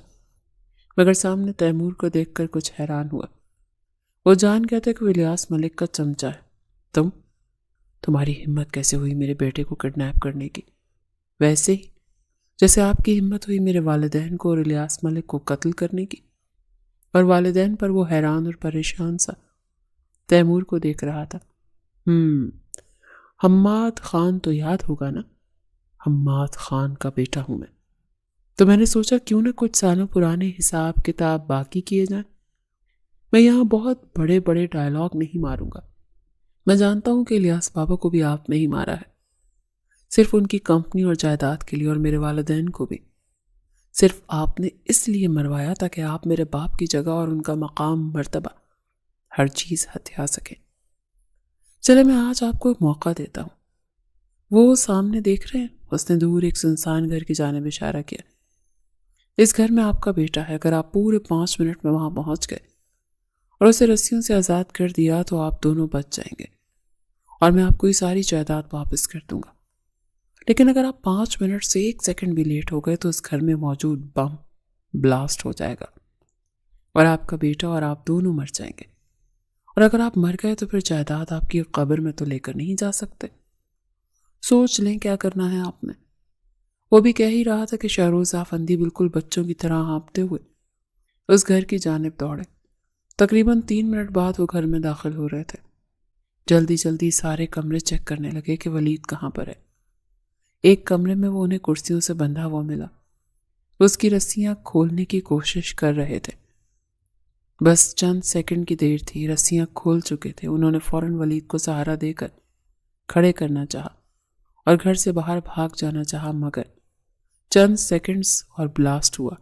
مگر سامنے تیمور کو دیکھ کر کچھ حیران ہوا۔ وہ جان گیا تھا کہ وہ الیاس ملک کا چمچہ ہے۔ تمہاری ہمت کیسے ہوئی میرے بیٹے کو کڈنیپ کرنے کی؟ ویسے ہی جیسے آپ کی ہمت ہوئی میرے والدین کو اور الیاس ملک کو قتل کرنے کی۔ اور والدین پر وہ حیران اور پریشان سا تیمور کو دیکھ رہا تھا۔ حماد خان تو یاد ہوگا نا؟ حماد خان کا بیٹا ہوں میں۔ تو میں نے سوچا کیوں نہ کچھ سالوں پرانے حساب کتاب باقی کیے جائیں۔ میں یہاں بہت بڑے بڑے ڈائلاگ نہیں ماروں گا، میں جانتا ہوں کہ الیاس بابا کو بھی آپ نے ہی مارا ہے، صرف ان کی کمپنی اور جائیداد کے لیے، اور میرے والدین کو بھی صرف آپ نے اس لیے مروایا تاکہ آپ میرے باپ کی جگہ اور ان کا مقام، مرتبہ، ہر چیز ہتھیا سکیں۔ چلے میں آج آپ کو ایک موقع دیتا ہوں۔ وہ سامنے دیکھ رہے ہیں؟ اس نے دور ایک سنسان گھر کی جانب اشارہ کیا۔ اس گھر میں آپ کا بیٹا ہے، اگر آپ پورے 5 منٹ میں وہاں پہنچ گئے اور اسے رسیوں سے آزاد کر دیا تو آپ دونوں بچ جائیں گے اور میں آپ کو یہ ساری جائیداد واپس کر دوں گا۔ لیکن اگر آپ 5 منٹ سے 1 سیکنڈ بھی لیٹ ہو گئے تو اس گھر میں موجود بم بلاسٹ ہو جائے گا اور آپ کا بیٹا اور آپ دونوں مر جائیں گے، اور اگر آپ مر گئے تو پھر جائیداد آپ کی قبر میں تو لے کر نہیں جا سکتے۔ سوچ لیں کیا کرنا ہے آپ نے۔ وہ بھی کہہ ہی رہا تھا کہ شہروز آفندی بالکل بچوں کی طرح ہانپتے ہوئے اس گھر کی جانب دوڑے۔ تقریباً 3 منٹ بعد وہ گھر میں داخل ہو رہے تھے۔ جلدی جلدی سارے کمرے چیک کرنے لگے کہ ولید کہاں پر ہے۔ ایک کمرے میں وہ انہیں کرسیوں سے بندھا ہوا ملا، اس کی رسیاں کھولنے کی کوشش کر رہے تھے۔ بس چند سیکنڈ کی دیر تھی، رسیاں کھول چکے تھے۔ انہوں نے فوراً ولید کو سہارا دے کر کھڑے کرنا چاہا اور گھر سے باہر بھاگ جانا چاہا، مگر چند سیکنڈز اور بلاسٹ ہوا۔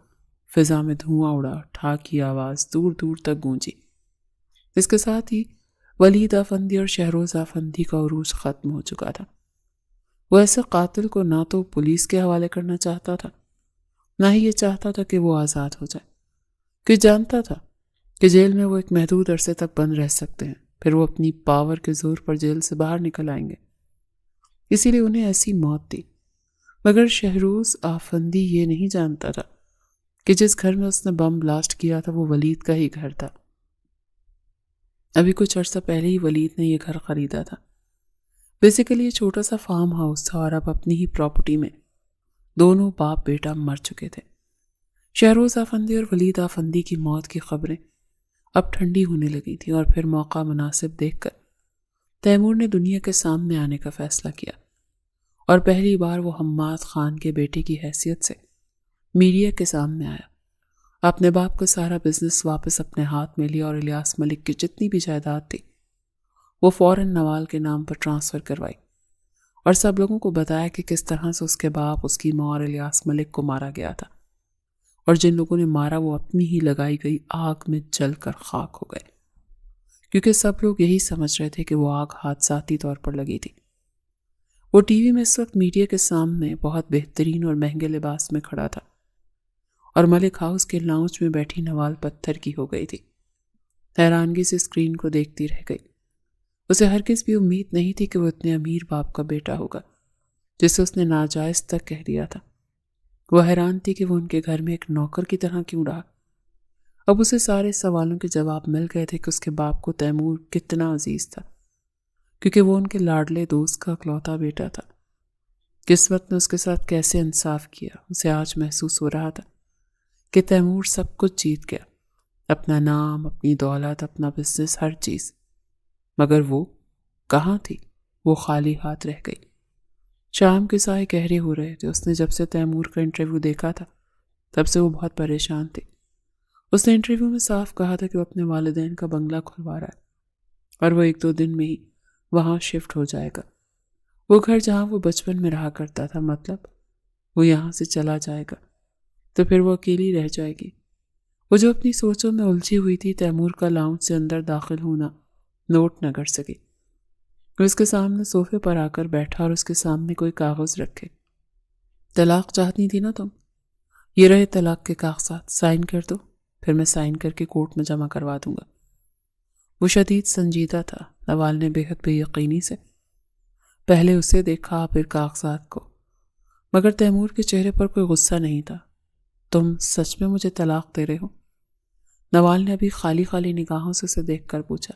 فضا میں دھواں اڑا، ٹھاک کی آواز دور دور تک گونجی۔ اس کے ساتھ ہی ولید آفندی اور شہروز آفندی کا عروج ختم ہو چکا تھا۔ وہ ایسے قاتل کو نہ تو پولیس کے حوالے کرنا چاہتا تھا، نہ ہی یہ چاہتا تھا کہ وہ آزاد ہو جائے، کہ جانتا تھا کہ جیل میں وہ ایک محدود عرصے تک بند رہ سکتے ہیں، پھر وہ اپنی پاور کے زور پر جیل سے باہر نکل آئیں گے۔ اسی لیے انہیں ایسی موت دی۔ مگر شہروز آفندی یہ نہیں جانتا تھا کہ جس گھر میں اس نے بم بلاسٹ کیا تھا وہ ولید کا ہی گھر تھا۔ ابھی کچھ عرصہ پہلے ہی ولید نے یہ گھر خریدا تھا۔ بیسیکلی یہ چھوٹا سا فارم ہاؤس تھا اور اب اپنی ہی پراپرٹی میں دونوں باپ بیٹا مر چکے تھے۔ شہروز آفندی اور ولید آفندی کی موت کی خبریں اب ٹھنڈی ہونے لگی تھیں، اور پھر موقع مناسب دیکھ کر تیمور نے دنیا کے سامنے آنے کا فیصلہ کیا، اور پہلی بار وہ حماد خان کے بیٹے کی حیثیت سے میڈیا کے سامنے آیا۔ اپنے باپ کا سارا بزنس واپس اپنے ہاتھ میں لیا اور الیاس ملک کی جتنی بھی جائیداد تھی وہ فوراً نوال کے نام پر ٹرانسفر کروائی، اور سب لوگوں کو بتایا کہ کس طرح سے اس کے باپ، اس کی ماں اور الیاس ملک کو مارا گیا تھا، اور جن لوگوں نے مارا وہ اپنی ہی لگائی گئی آگ میں جل کر خاک ہو گئے، کیونکہ سب لوگ یہی سمجھ رہے تھے کہ وہ آگ حادثاتی طور پر لگی تھی۔ وہ ٹی وی میں اس وقت میڈیا کے سامنے بہت بہترین اور مہنگے لباس میں کھڑا تھا، اور ملک ہاؤس کے لاؤنج میں بیٹھی نوال پتھر کی ہو گئی تھی۔ حیرانگی سے اسکرین کو دیکھتی رہ گئی۔ اسے ہرگز بھی امید نہیں تھی کہ وہ اتنے امیر باپ کا بیٹا ہوگا جسے اس نے ناجائز تک کہہ دیا تھا۔ وہ حیران تھی کہ وہ ان کے گھر میں ایک نوکر کی طرح کیوں رہا۔ اب اسے سارے سوالوں کے جواب مل گئے تھے کہ اس کے باپ کو تیمور کتنا عزیز تھا، کیونکہ وہ ان کے لاڈلے دوست کا اکلوتا بیٹا تھا۔ قسمت نے اس کے ساتھ کیسے انصاف کیا، اسے آج محسوس ہو رہا تھا کہ تیمور سب کچھ جیت گیا، اپنا نام، اپنی دولت، اپنا بزنس، ہر چیز، مگر وہ کہاں تھی؟ وہ خالی ہاتھ رہ گئی۔ شام کے سائے گہرے ہو رہے تھے۔ اس نے جب سے تیمور کا انٹرویو دیکھا تھا تب سے وہ بہت پریشان تھی۔ اس نے انٹرویو میں صاف کہا تھا کہ وہ اپنے والدین کا بنگلہ کھلوا رہا ہے اور وہ 1-2 دن میں ہی وہاں شفٹ ہو جائے گا۔ وہ گھر جہاں وہ بچپن میں رہا کرتا تھا، مطلب وہ یہاں سے چلا جائے گا تو پھر وہ اکیلی رہ جائے گی۔ وہ جو اپنی سوچوں میں الجھی ہوئی تھی، تیمور کا لاؤنج سے اندر داخل ہونا نوٹ نہ کر سکی۔ وہ اس کے سامنے صوفے پر آ کر بیٹھا اور اس کے سامنے کوئی کاغذ رکھے۔ طلاق چاہتی تھی نا تم؟ یہ رہے طلاق کے کاغذات، سائن کر دو، پھر میں سائن کر کے کورٹ میں جمع کروا دوں گا۔ وہ شدید سنجیدہ تھا۔ نوال نے بے حد بے یقینی سے پہلے اسے دیکھا، پھر کاغذات کو، مگر تیمور کے چہرے پر کوئی غصہ نہیں تھا۔ تم سچ میں مجھے طلاق دے رہے ہو؟ نوال نے ابھی خالی خالی نگاہوں سے اسے دیکھ کر پوچھا۔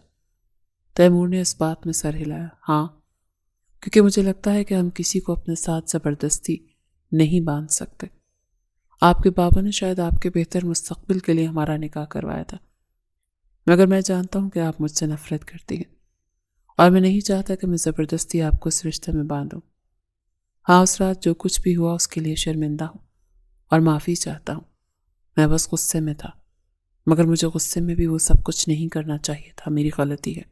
تیمور نے اس بات میں سر ہلایا۔ ہاں، کیونکہ مجھے لگتا ہے کہ ہم کسی کو اپنے ساتھ زبردستی نہیں باندھ سکتے۔ آپ کے بابا نے شاید آپ کے بہتر مستقبل کے لیے ہمارا نکاح کروایا تھا، مگر میں جانتا ہوں کہ آپ مجھ سے نفرت کرتی ہیں، اور میں نہیں چاہتا کہ میں زبردستی آپ کو اس رشتے میں باندھوں۔ ہاں، اس رات جو کچھ بھی ہوا اس کے لیے شرمندہ ہوں اور معافی چاہتا ہوں۔ میں بس غصے میں تھا، مگر مجھے غصے میں بھی وہ سب کچھ نہیں کرنا چاہیے تھا، میری غلطی ہے۔